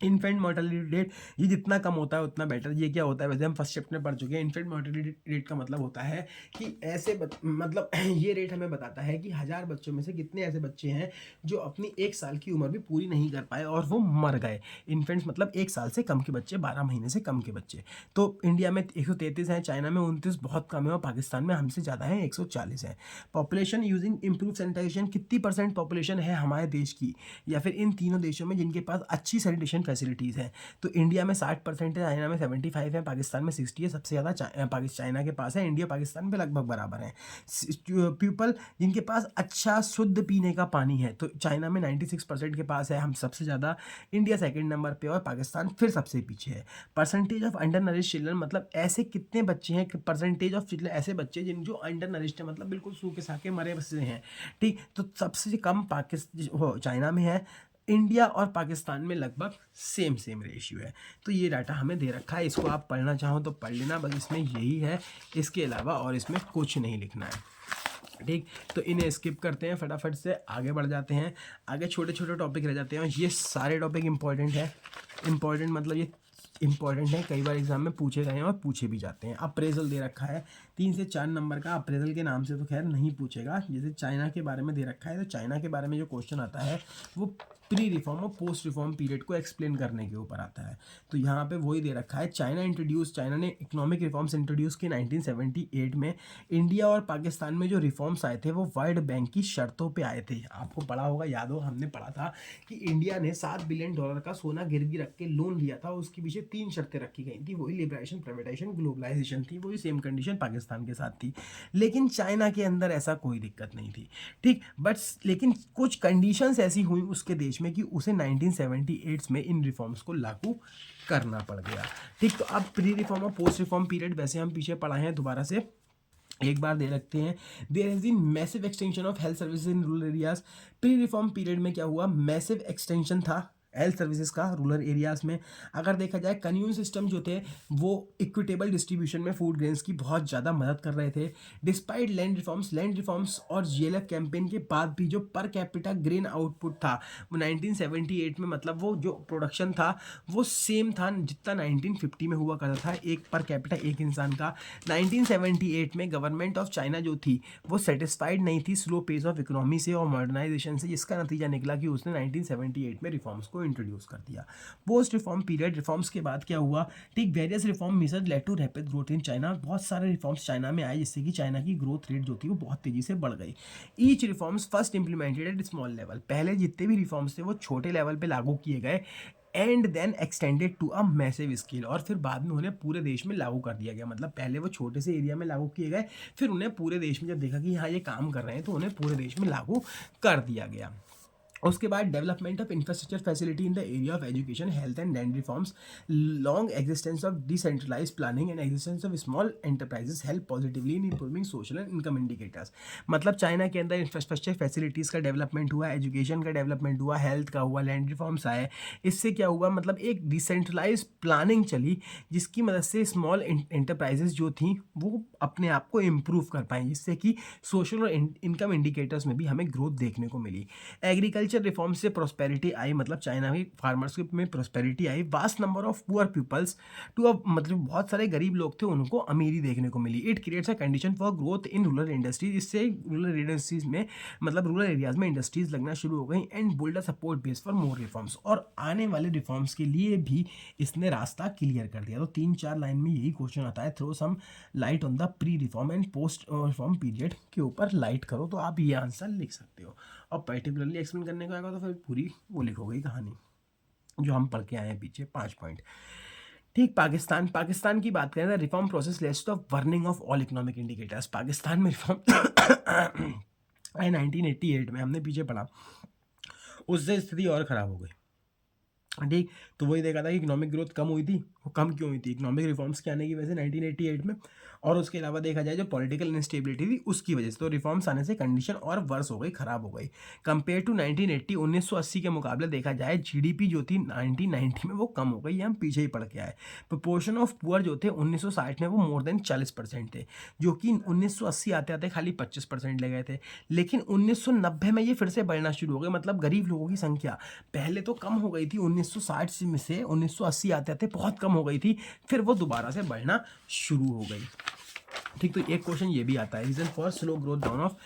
इन्फेंट मोर्टेलिटी रेट, ये जितना कम होता है उतना बेटर। ये क्या होता है, वैसे हम फर्स्ट चैप्टर में पढ़ चुके हैं। इन्फेंट मोर्टेलिटी रेट का मतलब होता है कि ऐसे मतलब ये रेट हमें बताता है कि 1000 बच्चों में से कितने ऐसे बच्चे हैं जो अपनी 1 साल की उम्र भी पूरी नहीं कर पाए और वो मर गए। इन्फेंट्स मतलब 1 साल से कम के बच्चे, 12 महीने से कम के बच्चे। तो इंडिया में 133 हैं, चाइना में 29, बहुत कम है, और पाकिस्तान में हमसे ज़्यादा है, 140 है। पॉपुलेशन यूजिंग इम्प्रूव सैनिटाइजेशन, कितनी % पॉपुलेशन है हमारे देश की या फिर इन तीनों देशों में जिनके पास अच्छी सैनिटेशन फैसिलिटीज़ हैं। तो इंडिया में 60% है, चाइना में 75 है, पाकिस्तान में 60 है। सबसे ज़्यादा चाइना के पास है, इंडिया पाकिस्तान पे लगभग बराबर है। पीपल जिनके पास अच्छा शुद्ध पीने का पानी है, तो चाइना में 96% के पास है, हम सबसे ज़्यादा, इंडिया सेकंड नंबर पे और पाकिस्तान फिर सबसे पीछे है। Percentage of under nourish children, मतलब ऐसे कितने बच्चे हैं, परसेंटेज ऑफ चिल्ड्रन, ऐसे बच्चे जिन जो अंडर नरिश्ड है, मतलब बिल्कुल सूखे साके मरे बसे हैं। ठीक, तो सबसे कम पाकिस्तान चाइना में है, इंडिया और पाकिस्तान में लगभग सेम रेशियो है। तो ये डाटा हमें दे रखा है, इसको आप पढ़ना चाहो तो पढ़ लेना, बस इसमें यही है, इसके अलावा और इसमें कुछ नहीं लिखना है। ठीक, तो इन्हें स्किप करते हैं, फटाफट से आगे बढ़ जाते हैं। आगे छोटे छोटे टॉपिक रह जाते हैं, और ये सारे टॉपिक इंपॉर्टेंट है। इंपॉर्टेंट मतलब ये इंपॉर्टेंट है, कई बार एग्जाम में पूछे गए हैं और पूछे भी जाते हैं। अप्रेजल दे रखा है 3 से 4 नंबर का, अप्रेजल के नाम से तो खैर नहीं पूछेगा। जैसे चाइना के बारे में दे रखा है, तो चाइना के बारे में जो क्वेश्चन आता है वो प्री रिफॉर्म और पोस्ट रिफॉर्म पीरियड को एक्सप्लेन करने के ऊपर आता है। तो यहाँ पे वही दे रखा है, चाइना ने इकोनॉमिक रिफॉर्म्स इंट्रोड्यूस किए 1978 में। इंडिया और पाकिस्तान में जो रिफॉर्म्स आए थे वो वर्ल्ड बैंक की शर्तों पे आए थे। आपको पढ़ा होगा, याद हो, हमने पढ़ा था कि इंडिया ने $7 बिलियन का सोना गिरवी रख के लोन लिया था, उसके पीछे 3 शर्तें रखी गई थी, वही लिबरेशन, प्राइवेटाइजेशन, ग्लोबलाइजेशन थी, वही सेम कंडीशन पाकिस्तान के साथ थी। लेकिन चाइना के अंदर ऐसा कोई दिक्कत नहीं थी। ठीक, बट लेकिन कुछ कंडीशंस ऐसी हुई उसके देश बीच में कि उसे 1978 में इन रिफॉर्म्स को लागू करना पड़ गया। ठीक, तो अब प्री रिफॉर्म और पोस्ट रिफॉर्म पीरियड वैसे हम पीछे पढ़ाए हैं, दोबारा से एक बार दे रखते हैं। There has been massive extension of health services in rural areas. Pre reform period में क्या हुआ, मैसिव एक्सटेंशन था हेल्थ सर्विसेज का रूरल एरियाज में। अगर देखा जाए कन्यून सिस्टम जो थे वो इक्विटेबल डिस्ट्रीब्यूशन में फूड ग्रेन्स की बहुत ज़्यादा मदद कर रहे थे। डिस्पाइट लैंड रिफॉर्म्स और जीएलएफ कैंपेन के बाद भी जो पर कैपिटा ग्रेन आउटपुट था वो 1978 में, मतलब वो जो प्रोडक्शन था वो सेम था जितना 1950 में हुआ करता था, एक पर कैपिटा एक इंसान का। 1978 में गवर्नमेंट ऑफ चाइना जो थी वो सेटिस्फाइड नहीं थी स्लो पेस ऑफ इकोनॉमी से और मॉडर्नाइजेशन से, जिसका नतीजा निकला कि उसने 1978 में रिफॉर्म्स को इंट्रोड्यूस कर दिया। पोस्ट रिफॉर्म पीरियड, रिफॉर्म्स के बाद क्या हुआ, ठीक, various reform measure led to rapid growth in China. बहुत सारे रिफॉर्म्स चाइना में आए जिससे कि चाइना की ग्रोथ रेट जो थी वो बहुत तेजी से बढ़ गई। Each reforms first implemented at small level, पहले जितने भी रिफॉर्म्स थे वो छोटे लेवल पे लागू किए गए, and then extended to a massive scale, और फिर बाद में उन्हें पूरे देश में लागू कर दिया गया। मतलब पहले वो छोटे से एरिया में लागू किए गए, फिर उन्हें पूरे देश में जब देखा कि हाँ ये काम कर रहे हैं तो उन्हें पूरे देश में लागू कर दिया गया। उसके बाद development of infrastructure facility in the area of education, health and land reforms, long existence of decentralize planning and existence of small enterprises help positively in improving social and income indicators. मतलब China के अंदर infrastructure facilities का development हुआ, education का development हुआ, health का हुआ, land reforms आए। इससे क्या हुआ, मतलब एक डिसेंट्रलाइज प्लानिंग चली जिसकी मदद से स्मॉल एंटरप्राइजेस जो थी वो अपने आप को इम्प्रूव कर पाएँ, जिससे कि सोशल और इनकम इंडिकेटर्स में भी हमें ग्रोथ देखने को मिली। एग्रीकल्चर रिफॉर्म से प्रोस्पेरिटी आई, मतलब चाइना में फार्मर्स में प्रोस्पेरिटी आई। Vast number of poor peoples to, अब मतलब बहुत सारे गरीब लोग थे उनको अमीरी देखने को मिली। It creates a condition for growth in rural industries, इससे रूरल इंडस्ट्रीज में, मतलब रूरल एरियाज में इंडस्ट्रीज लगना शुरू हो गई। And built a support base for more reforms, और आने वाले रिफॉर्म्स के लिए भी इसने रास्ता क्लियर कर दिया। तो 3-4 लाइन में यही क्वेश्चन आता है, throw some light on the pre reform and post reform period के ऊपर लाइट करो, तो आप ये आंसर लिख सकते हो। और पर्टिकुलरली एक्सप्लेन करने को आएगा तो फिर पूरी वो लिखोगे कहानी जो हम पढ़ के आए हैं पीछे 5 पॉइंट। ठीक, पाकिस्तान की बात करें तो reform process leads to worsening of all economic indicators. Pakistan में रिफॉर्म आए 1988 में, हमने पीछे पढ़ा, उससे स्थिति और ख़राब हो गई। ठीक, तो वही देखा था कि इकोनॉमिक ग्रोथ कम हुई थी, वो कम क्यों हुई थी, इकोनॉमिक रिफॉर्म्स के आने की वजह से 1988 में, और उसके अलावा देखा जाए जो पॉलिटिकल इंस्टेबिलिटी थी उसकी वजह से। तो रिफॉर्म्स आने से कंडीशन और वर्स हो गई, ख़राब हो गई। कंपेयर टू 1980, 1980 के मुकाबले देखा जाए जीडीपी जो थी 1990 में वो कम हो गई, ये हम पीछे ही पढ़ के आए। प्रोपोर्शन ऑफ पुअर जो थे 1960 में वो मोर देन 40% थे, जो कि 1980 आते आते खाली 25% ले गए थे। लेकिन 1990 में ये फिर से बढ़ना शुरू हो गए, मतलब गरीब लोगों की संख्या पहले तो कम हो गई थी 1960 में से 1980 आते आते बहुत कम हो गई थी, फिर वो दोबारा से बढ़ना शुरू हो गई। ठीक, तो एक क्वेश्चन ये भी आता है, reason for slow growth down of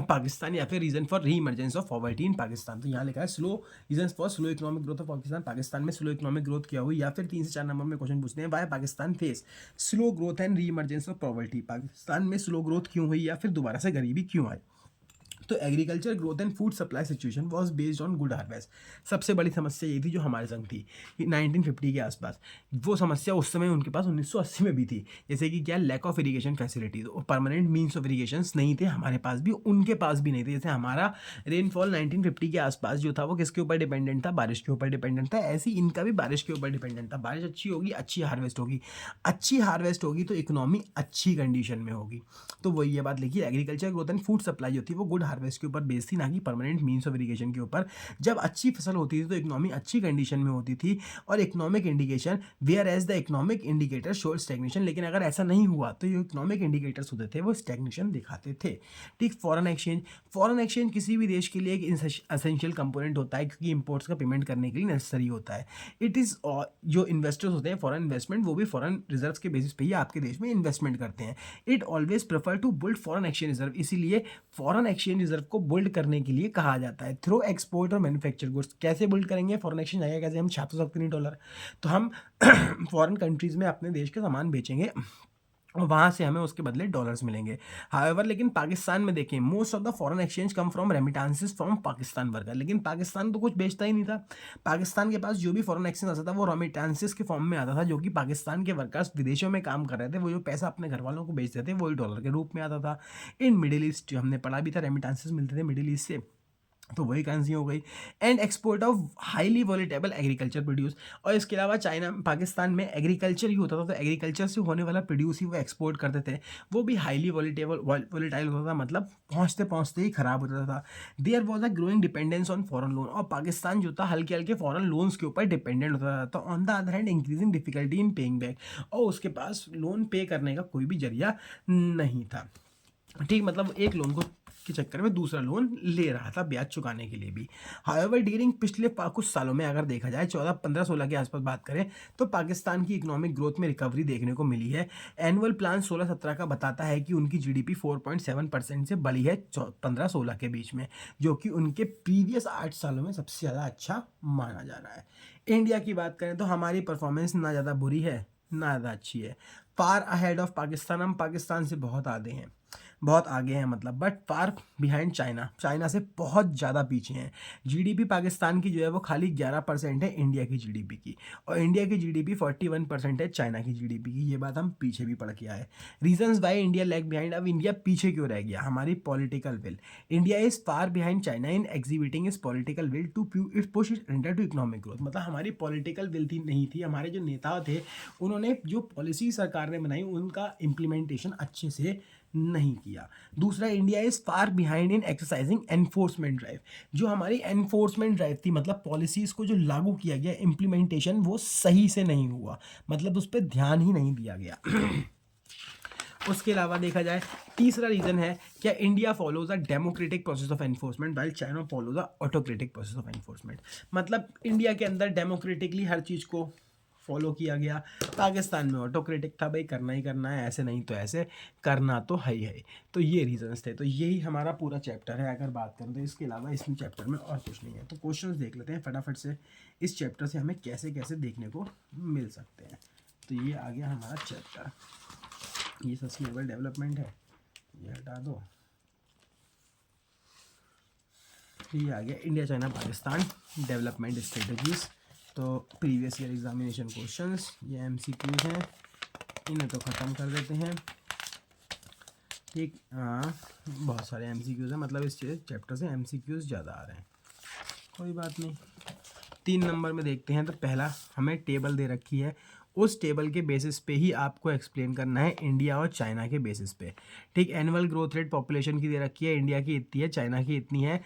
Pakistan, या फिर reason for reemergence of poverty in Pakistan. तो यहाँ लिखा है slow reason for slow economic growth of Pakistan, Pakistan में स्लो इकोनॉमिक ग्रोथ क्या हुई, या फिर 3 से 4 नंबर में क्वेश्चन पूछते हैं why Pakistan face slow growth and reemergence of poverty, Pakistan में स्लो ग्रोथ क्यों हुई या फिर दोबारा से गरीबी क्यों आई। तो agriculture growth and food supply situation was based on good harvest. सबसे बड़ी समस्या ये थी जो हमारे संग थी कि 1950 के आसपास, वो समस्या उस समय उनके पास 1980 में भी थी, जैसे कि क्या, लैक ऑफ इरिगेशन फैसिलिटीज और परमानेंट मीन्स ऑफ इरिगेशन नहीं थे हमारे पास भी, उनके पास भी नहीं थे। जैसे हमारा रेनफॉल 1950 के आसपास जो था वो किसके ऊपर डिपेंडेंट था, बारिश के ऊपर डिपेंडेंट था, ऐसे ही इनका भी बारिश के ऊपर डिपेंडेंट था। बारिश अच्छी होगी, अच्छी हार्वेस्ट होगी, अच्छी हार्वेस्ट होगी तो इकोनॉमी अच्छी कंडीशन में होगी। तो वही ये बात लिखी, agriculture growth and food supply जो थी वो गुड हार्वेस्ट के ऊपर बेस्ड थी, ना कि परमानेंट मीन्स ऑफ इरिगेशन के ऊपर। जब अच्छी फसल होती थी तो इकोनॉमी अच्छी कंडीशन में होती थी और economic indication, whereas the economic indicator showed stagnation, लेकिन अगर ऐसा नहीं हुआ तो जो इकोनॉमिक इंडिकेटर्स होते थे वो स्टैग्नेशन दिखाते थे। ठीक, फॉरेन एक्सचेंज किसी भी देश के लिए एक एसेंशियल कंपोनेंट होता है क्योंकि इंपोर्ट्स का पेमेंट करने के लिए नेसेसरी होता है। इट इज़ जो इन्वेस्टर्स होते हैं फॉरेन इन्वेस्टमेंट, वो भी फॉरेन रिजर्व्स के बेसिस पे ही आपके देश में इन्वेस्टमेंट करते हैं। It always prefer to build foreign exchange reserve, इसीलिए फॉरेन एक्सचेंज रिजर्व को बिल्ड करने के लिए कहा जाता है। थ्रू एक्सपोर्ट और मैन्युफैक्चर गुड्स, कैसे बिल्ड करेंगे, फॉरेन एक्सचेंज आएगा कैसे, हम छाप तो सकते नहीं डॉलर, तो हम फॉरेन कंट्रीज़ में अपने देश के सामान बेचेंगे और वहाँ से हमें उसके बदले डॉलर्स मिलेंगे। हाउएवर लेकिन पाकिस्तान में देखें, most of the foreign exchange come from remittances from Pakistan worker, लेकिन पाकिस्तान तो कुछ बेचता ही नहीं था। पाकिस्तान के पास जो भी फॉरेन एक्सचेंज आता था वो रेमिटेंसेस के फॉर्म में आता था, जो कि पाकिस्तान के वर्कर्स विदेशों में काम कर रहे थे, वो जो पैसा अपने घर वालों को बेचते थे वही डॉलर के रूप में आता था। इन मिडिल ईस्ट जो हमने पढ़ा भी था, रेमिटेंसेस मिलते थे मिडिल ईस्ट से, तो वही करेंसी हो गई। And export of highly volatile agriculture produce, और इसके अलावा चाइना पाकिस्तान में एग्रीकल्चर ही होता था, तो एग्रीकल्चर से होने वाला प्रोड्यूस ही वो एक्सपोर्ट करते थे, वो भी हाईली वॉलेटाइल होता था, मतलब पहुँचते पहुँचते ही खराब हो जाता था। There was a growing dependence on foreign loan, और पाकिस्तान जो था हल्के हल्के फॉरेन लोन्स के ऊपर डिपेंडेंट होता था। तो on the other hand increasing difficulty in paying back, और उसके पास लोन पे करने का कोई भी जरिया नहीं था। ठीक, मतलब एक लोन को के चक्कर में दूसरा लोन ले रहा था ब्याज चुकाने के लिए भी। हाउएवर ड्यूरिंग पिछले कुछ सालों में अगर देखा जाए 14 15 16 के आसपास बात करें, तो पाकिस्तान की इकोनॉमिक ग्रोथ में रिकवरी देखने को मिली है। एनुअल प्लान 16-17 का बताता है कि उनकी जीडीपी 4.7% से बढ़ी है 15-16 के बीच में, जो कि उनके प्रीवियस 8 सालों में सबसे ज़्यादा अच्छा माना जा रहा है। इंडिया की बात करें तो हमारी परफॉर्मेंस ना ज़्यादा बुरी है ना ज़्यादा अच्छी है। फार अहेड ऑफ पाकिस्तान, हम पाकिस्तान से बहुत आगे हैं, बहुत आगे हैं मतलब, but far behind China, China से बहुत ज़्यादा पीछे हैं। जीडीपी पाकिस्तान की जो है वो खाली 11% है इंडिया की जीडीपी की, और इंडिया की जीडीपी 41% है चाइना की जीडीपी की। ये बात हम पीछे भी पढ़ के आए। Reasons why India lag behind, अब इंडिया पीछे क्यों रह गया, हमारी political will. India is far behind China in exhibiting its political will to it push it India to economic growth, मतलब हमारी पॉलिटिकल विल थी नहीं थी, हमारे जो नेता थे उन्होंने जो पॉलिसी सरकार ने बनाई उनका इम्प्लीमेंटेशन अच्छे से नहीं किया। दूसरा, India is far behind in exercising enforcement drive, जो हमारी एनफोर्समेंट ड्राइव थी, मतलब पॉलिसीज को जो लागू किया गया इम्प्लीमेंटेशन वो सही से नहीं हुआ, मतलब उस पर ध्यान ही नहीं दिया गया। उसके अलावा देखा जाए, तीसरा रीजन है क्या, India follows a democratic process of enforcement while China follows a autocratic process of enforcement, मतलब इंडिया के अंदर डेमोक्रेटिकली हर चीज़ को फॉलो किया गया, पाकिस्तान में ऑटोक्रेटिक था, भाई करना ही करना है, ऐसे नहीं तो ऐसे करना तो है ही है। तो ये रीजंस थे, तो यही हमारा पूरा चैप्टर है अगर बात करें तो। इसके अलावा इस चैप्टर में और कुछ नहीं है। तो क्वेश्चंस देख लेते हैं फटाफट से, इस चैप्टर से हमें कैसे कैसे देखने को मिल सकते हैं। तो ये आ गया हमारा चैप्टर, ये सस्टेनेबल डेवलपमेंट है, ये हटा दो। ये आ गया India China Pakistan development strategies. तो प्रीवियस ईयर एग्जामिनेशन क्वेश्चंस, ये एमसीक्यूज हैं, इन्हें तो ख़त्म कर देते हैं। ठीक, बहुत सारे एमसीक्यूज हैं, मतलब इस चैप्टर से एमसीक्यूज ज़्यादा आ रहे हैं, कोई बात नहीं। 3 नंबर में देखते हैं, तो पहला हमें टेबल दे रखी है, उस टेबल के बेसिस पे ही आपको एक्सप्लेन करना है इंडिया और चाइना के बेसिस पे। ठीक, एनुअल ग्रोथ रेट पॉपुलेशन की दे रखी है, इंडिया की इतनी है, चाइना की इतनी है।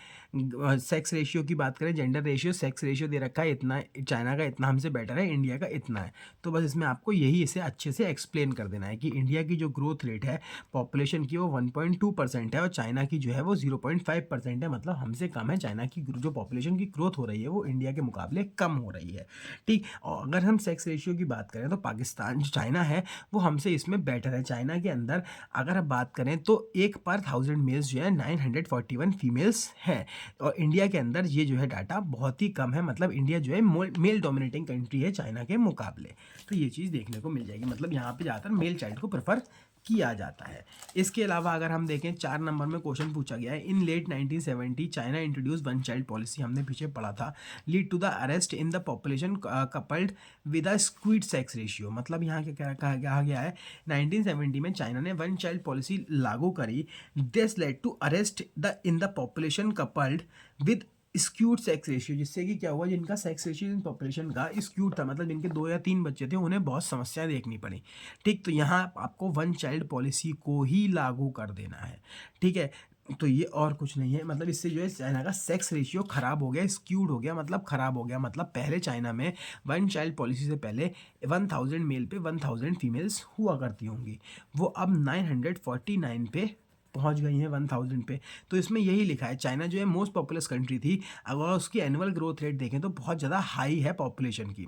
सेक्स रेशियो की बात करें, जेंडर रेशियो, सेक्स रेशियो दे रखा है इतना, चाइना का इतना हमसे बेटर है, इंडिया का इतना है। तो बस इसमें आपको यही इसे अच्छे से एक्सप्लेन कर देना है कि इंडिया की जो ग्रोथ रेट है पॉपुलेशन की वो 1.2% है, और चाइना की जो है वो 0.5% है, मतलब हमसे कम है। चाइना की जो पॉपुलेशन की ग्रोथ हो रही है वो इंडिया के मुकाबले कम हो रही है। ठीक, और अगर हम सेक्स रेशियो की बात करें तो पाकिस्तान जो चाइना है वो हमसे इसमें बेटर है। चाइना के अंदर अगर आप बात करें तो 1 पर 1000 मेल्स जो है 941 फीमेल्स हैं, और इंडिया के अंदर ये जो है डाटा बहुत ही कम है, मतलब इंडिया जो है मेल डोमिनेटिंग कंट्री है चाइना के मुकाबले। तो ये चीज़ देखने को मिल जाएगी, मतलब यहाँ पे ज़्यादातर मेल चाइल्ड को प्रेफर किया जाता है। इसके अलावा अगर हम देखें 4 नंबर में क्वेश्चन पूछा गया है, in late 1970 China introduce one child policy, हमने पीछे पढ़ा था, lead to the arrest in the population coupled with a skewed sex ratio, मतलब यहाँ क्या कहा गया है, 1970 में चाइना ने वन चाइल्ड पॉलिसी लागू करी, this led to arrest the in the population coupled with skewed sex ratio, जिससे कि क्या हुआ, जिनका सेक्स रेशियो इन पॉपुलेशन का स्क्यूड था, मतलब जिनके 2 या 3 बच्चे थे उन्हें बहुत समस्याएं देखनी पड़ी। ठीक, तो यहाँ आपको वन चाइल्ड पॉलिसी को ही लागू कर देना है। ठीक है, तो ये और कुछ नहीं है, मतलब इससे जो है चाइना का सेक्स रेशियो खराब हो गया, स्क्यूड हो गया, मतलब खराब हो गया। मतलब पहले चाइना में वन चाइल्ड पॉलिसी से पहले 1000 मेल पे 1000 फीमेल्स हुआ करती होंगी, वो अब 949 पे पहुंच गई हैं, 1000 पे। तो इसमें यही लिखा है, चाइना जो है मोस्ट पॉपुलस कंट्री थी, अगर उसकी एनुअल ग्रोथ रेट देखें तो बहुत ज़्यादा हाई है पॉपुलेशन की।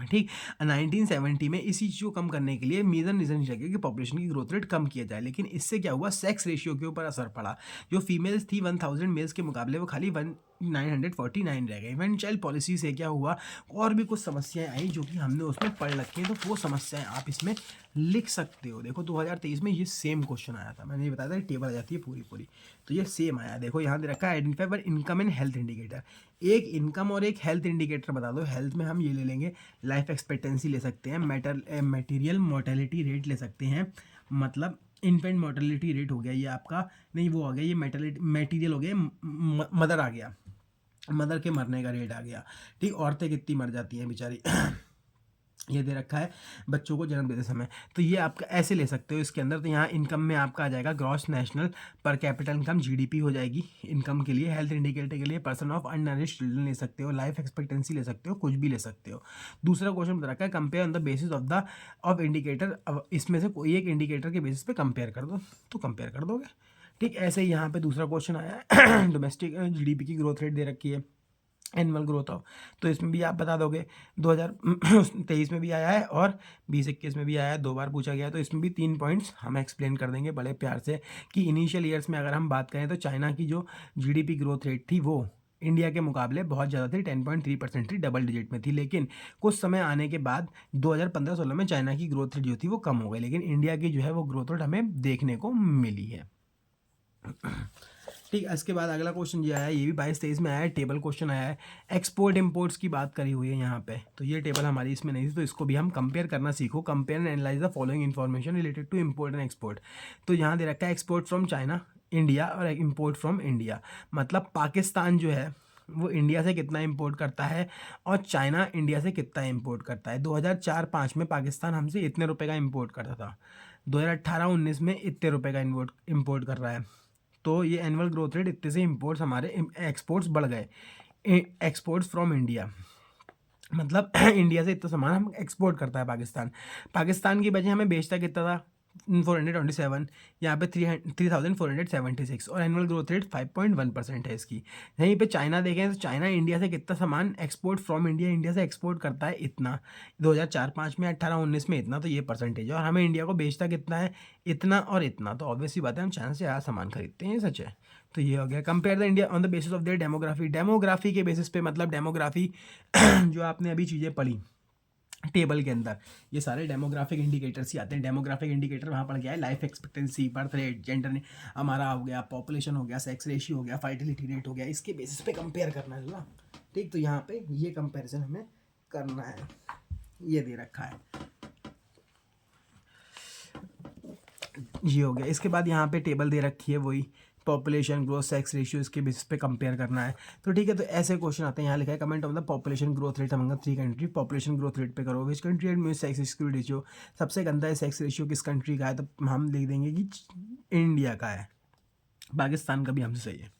ठीक, 1970 में इसी चीज़ को कम करने के लिए रीज़न नहीं लगे कि पॉपुलेशन की ग्रोथ रेट कम किया जाए, लेकिन इससे क्या हुआ, सेक्स रेशियो के ऊपर असर पड़ा। जो फीमेल्स थी 1000 मेल्स के मुकाबले वो खाली 949 रह गए। वन चाइल्ड पॉलिसी से क्या हुआ, और भी कुछ समस्याएं आई जो कि हमने उसमें पढ़ रखी हैं, तो वो समस्याएं आप इसमें लिख सकते हो। देखो 2023 में ये सेम क्वेश्चन आया था, मैंने ये बताया था टेबल आ जाती है पूरी पूरी, तो ये सेम आया। देखो यहाँ दे रखा है आइडेंटिफाई पर इनकम एंड हेल्थ इंडिकेटर, एक इनकम और एक हेल्थ इंडिकेटर बता दो। हेल्थ में हम ये ले लेंगे, लाइफ एक्सपेक्टेंसी ले सकते हैं, मटेरियल मोर्टेलिटी रेट ले सकते हैं, मतलब इन्फेंट मोर्टेलिटी रेट हो गया ये आपका, नहीं वो आ गया ये मेटीरियल हो गया, मदर आ गया, मदर के मरने का रेट आ गया। ठीक, औरतें कितनी मर जाती हैं बेचारी ये दे रखा है बच्चों को जन्म देते समय। तो ये आपका ऐसे ले सकते हो इसके अंदर। तो यहाँ इनकम में आपका आ जाएगा ग्रॉस नेशनल पर कैपिटल इनकम, जीडीपी हो जाएगी इनकम के लिए। हेल्थ इंडिकेटर के लिए पर्सन ऑफ अननरिश्ड चिल्ड्रन ले सकते हो, लाइफ एक्सपेक्टेंसी ले सकते हो, कुछ भी ले सकते हो। दूसरा क्वेश्चन बता रखा है compare on the basis of indicator, इसमें से कोई एक इंडिकेटर के बेसिस पे कंपेयर कर दो, तो कंपेयर कर दोगे। ठीक, ऐसे ही यहाँ पे दूसरा क्वेश्चन आया है डोमेस्टिक जीडीपी की ग्रोथ रेट दे रखी है, एनुअल ग्रोथ ऑफ, तो इसमें भी आप बता दोगे। 2023 में भी आया है और 2021 में भी आया है, 2 बार पूछा गया है। तो इसमें भी 3 पॉइंट्स हम एक्सप्लेन कर देंगे बड़े प्यार से कि इनिशियल ईयर्स में अगर हम बात करें तो चाइना की जो जीडीपी ग्रोथ रेट थी वो इंडिया के मुकाबले बहुत ज़्यादा थी, 10.3% थी, डबल डिजिट में थी। लेकिन कुछ समय आने के बाद 2015-16 में चाइना की ग्रोथ रेट जो थी वो कम हो गई, लेकिन इंडिया की जो है वो ग्रोथ रेट हमें देखने को मिली है। ठीक, इसके बाद अगला क्वेश्चन ये आया है, ये भी 22-23 में आया है, टेबल क्वेश्चन आया है, एक्सपोर्ट इंपोर्ट्स की बात करी हुई है यहाँ पे। तो ये टेबल हमारी इसमें नहीं थी, तो इसको भी हम कंपेयर करना सीखो। Compare and analyse the following information related to import and export. तो यहाँ दे रखा है एक्सपोर्ट फ्रॉम चाइना इंडिया और इम्पोर्ट फ्रॉम इंडिया, मतलब पाकिस्तान जो है वो इंडिया से कितना इंपोर्ट करता है और चाइना इंडिया से कितना इंपोर्ट करता है। 2004-05 में पाकिस्तान हमसे इतने रुपए का इंपोर्ट करता था, 2018-19 में इतने रुपए का इंपोर्ट कर रहा है। तो ये एनुअल ग्रोथ रेट इतने से इंपोर्ट्स हमारे एक्सपोर्ट्स बढ़ गए, एक्सपोर्ट्स फ्रॉम इंडिया, मतलब इंडिया से इतना सामान हम एक्सपोर्ट करता है पाकिस्तान। पाकिस्तान की बजाय हमें बेचता कितना था 427, यहाँ पे 3476, और एनुअल ग्रोथ रेट 5.1% है इसकी। यहीं पे चाइना देखें तो चाइना इंडिया से कितना सामान एक्सपोर्ट फ्रॉम इंडिया, इंडिया से एक्सपोर्ट करता है इतना 2004-05 में, 18-19 में इतना, तो ये परसेंटेज है। और हमें इंडिया को बेचता कितना है, इतना और इतना, तो ऑब्वियसली बात है हम चाइना से ज़्यादा सामान खरीदते हैं, ये सच है। तो ये हो गया compare the India on the basis of their demography. Demography के बेसिस पे, मतलब डेमोग्राफी जो आपने अभी चीज़ें पढ़ी टेबल के अंदर, ये सारे डेमोग्राफिक इंडिकेटर्स ही आते हैं। डेमोग्राफिक इंडिकेटर वहाँ पड़ गया है life expectancy, birth rate, gender ने हमारा हो गया, पॉपुलेशन हो गया, सेक्स रेशियो हो गया, फर्टिलिटी रेट हो गया, इसके बेसिस पे कंपेयर करना है ना। ठीक, तो यहाँ पे ये कंपेरिजन हमें करना है, ये दे रखा है, ये हो गया। इसके बाद यहाँ पे टेबल दे रखी है वही पॉपुलेशन ग्रोथ, सेक्स रेशियो, इसके बेसिस पे कंपेयर करना है। तो ठीक है, तो ऐसे क्वेश्चन आते हैं। यहाँ लिखा है comment on the population growth rate among 3 country. Population growth rate पे करो, विच कंट्री एंड म्यूज सेक्स रेशियो, सबसे गंदा है सेक्स रेशियो किस कंट्री का है, तो हम लिख देंगे कि इंडिया का है, पाकिस्तान का भी हमसे सही है।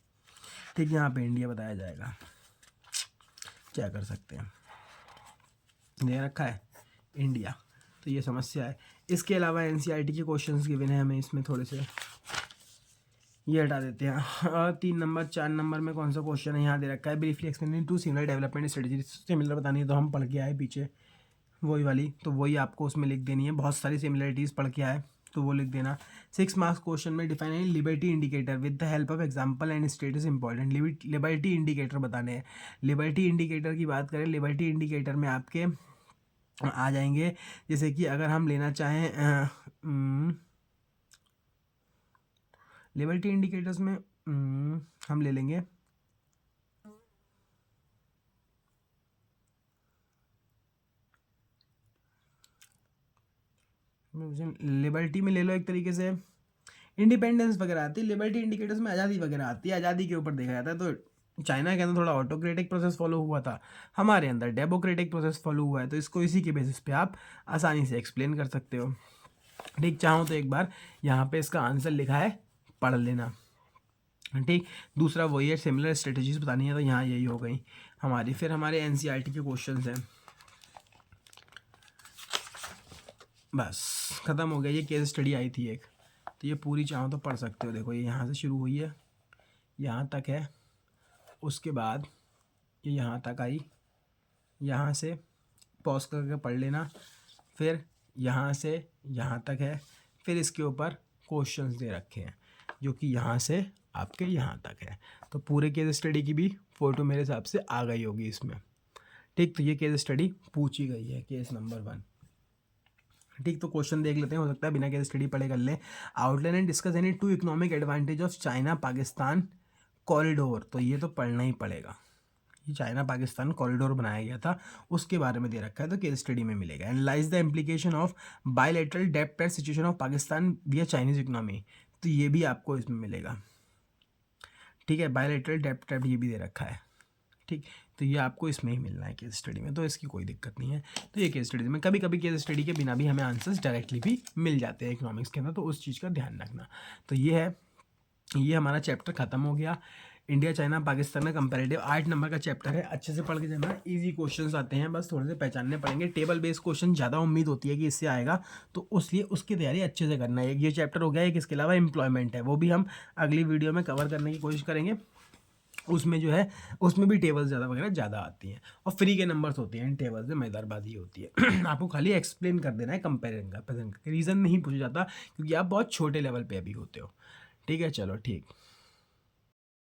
ठीक, यहाँ पे इंडिया बताया जाएगा, क्या कर सकते हैं, दे रखा है इंडिया, तो ये समस्या है। इसके अलावा एनसीईआरटी के क्वेश्चंस गिवन है हमें, इसमें थोड़े से ये हटा देते हैं। और 3 नंबर 4 नंबर में कौन सा क्वेश्चन है, यहाँ दे रखा है briefly explain 2 similar development strategy. Similar बतानी है तो हम पढ़ के आए पीछे वही वाली, तो वही आपको उसमें लिख देनी है। बहुत सारी सिमिलरिटीज़ पढ़ के आए तो वो लिख देना। 6 मार्क्स क्वेश्चन में डिफाइन है liberty indicator with the help of example and status important. Liberty indicator बताने हैं। लिबर्टी इंडिकेटर की बात करें, लिबर्टी इंडिकेटर में आपके आ जाएंगे, जैसे कि अगर हम लेना चाहें लिबर्टी इंडिकेटर्स में हम ले लेंगे लिबर्टी में ले लो एक तरीके से इंडिपेंडेंस वगैरह आती है, लिबर्टी इंडिकेटर्स में आज़ादी वगैरह आती है, आज़ादी के ऊपर देखा जाता है। तो चाइना के अंदर थोड़ा ऑटोक्रेटिक प्रोसेस फॉलो हुआ था, हमारे अंदर डेमोक्रेटिक प्रोसेस फॉलो हुआ है, तो इसको इसी के बेसिस पे आप आसानी से एक्सप्लेन कर सकते हो। ठीक, चाहो तो एक बार यहाँ पे इसका आंसर लिखा है पढ़ लेना। ठीक, दूसरा वही है सिमिलर स्ट्रेटजीज बतानी है, तो यहाँ यही हो गई हमारी। फिर हमारे एनसीईआरटी के क्वेश्चन हैं, बस ख़त्म हो गया। ये केस स्टडी आई थी एक, तो ये पूरी चाहो तो पढ़ सकते हो। देखो ये यहाँ से शुरू हुई है, यहाँ तक है, उसके बाद ये यहाँ तक आई, यहाँ से पॉज करके पढ़ लेना, फिर यहाँ से यहाँ तक है, फिर इसके ऊपर क्वेश्चंस दे रखे हैं जो कि यहाँ से आपके यहाँ तक है। तो पूरे केस स्टडी की भी फ़ोटो मेरे हिसाब से आ गई होगी इसमें। ठीक, तो ये केस स्टडी पूछी गई है, केस नंबर 1। ठीक, तो क्वेश्चन देख लेते हैं, हो सकता है बिना केस स्टडी पढ़े कर लें। Outline and discuss any 2 economic advantage of China Pakistan corridor, तो ये तो पढ़ना ही पड़ेगा, ये चाइना पाकिस्तान कॉरिडोर बनाया गया था, उसके बारे में दे रखा है, तो केस स्टडी में मिलेगा। Analyse the implication of bilateral डेब्ट एंड सिचुएशन ऑफ पाकिस्तान विया चाइनीज इकोनॉमी, तो ये भी आपको इसमें मिलेगा। ठीक है, बायलैटरल डेब्ट ये भी दे रखा है। ठीक, तो ये आपको इसमें ही मिलना है केस स्टडी में, तो इसकी कोई दिक्कत नहीं है। तो ये केस स्टडी में कभी कभी केस स्टडी के बिना भी हमें आंसर्स डायरेक्टली भी मिल जाते हैं इकोनॉमिक्स के अंदर, तो उस चीज़ का ध्यान रखना। तो ये है, ये हमारा चैप्टर खत्म हो गया। इंडिया चाइना पाकिस्तान का कंपैरेटिव 8 नंबर का चैप्टर है, अच्छे से पढ़ के जाना। इजी क्वेश्चंस आते हैं, बस थोड़े से पहचानने पड़ेंगे। टेबल बेस्ड क्वेश्चन ज़्यादा उम्मीद होती है कि इससे आएगा, तो उसलिए उसकी तैयारी अच्छे से करना है। एक ये चैप्टर हो गया, एक इसके अलावा एम्प्लॉयमेंट है, वो भी हम अगली वीडियो में कवर करने की कोशिश करेंगे। उसमें जो है, उसमें भी टेबल्स ज़्यादा वगैरह ज़्यादा आती हैं, और फ्री के नंबर्स होते हैं इन टेबल्स में, मज़ेदारबाजी होती है। आपको खाली एक्सप्लेन कर देना है कंपेरिजन का, प्रेजेंट का रीज़न नहीं पूछा जाता, क्योंकि आप बहुत छोटे लेवल पे अभी होते हो। ठीक है, चलो ठीक।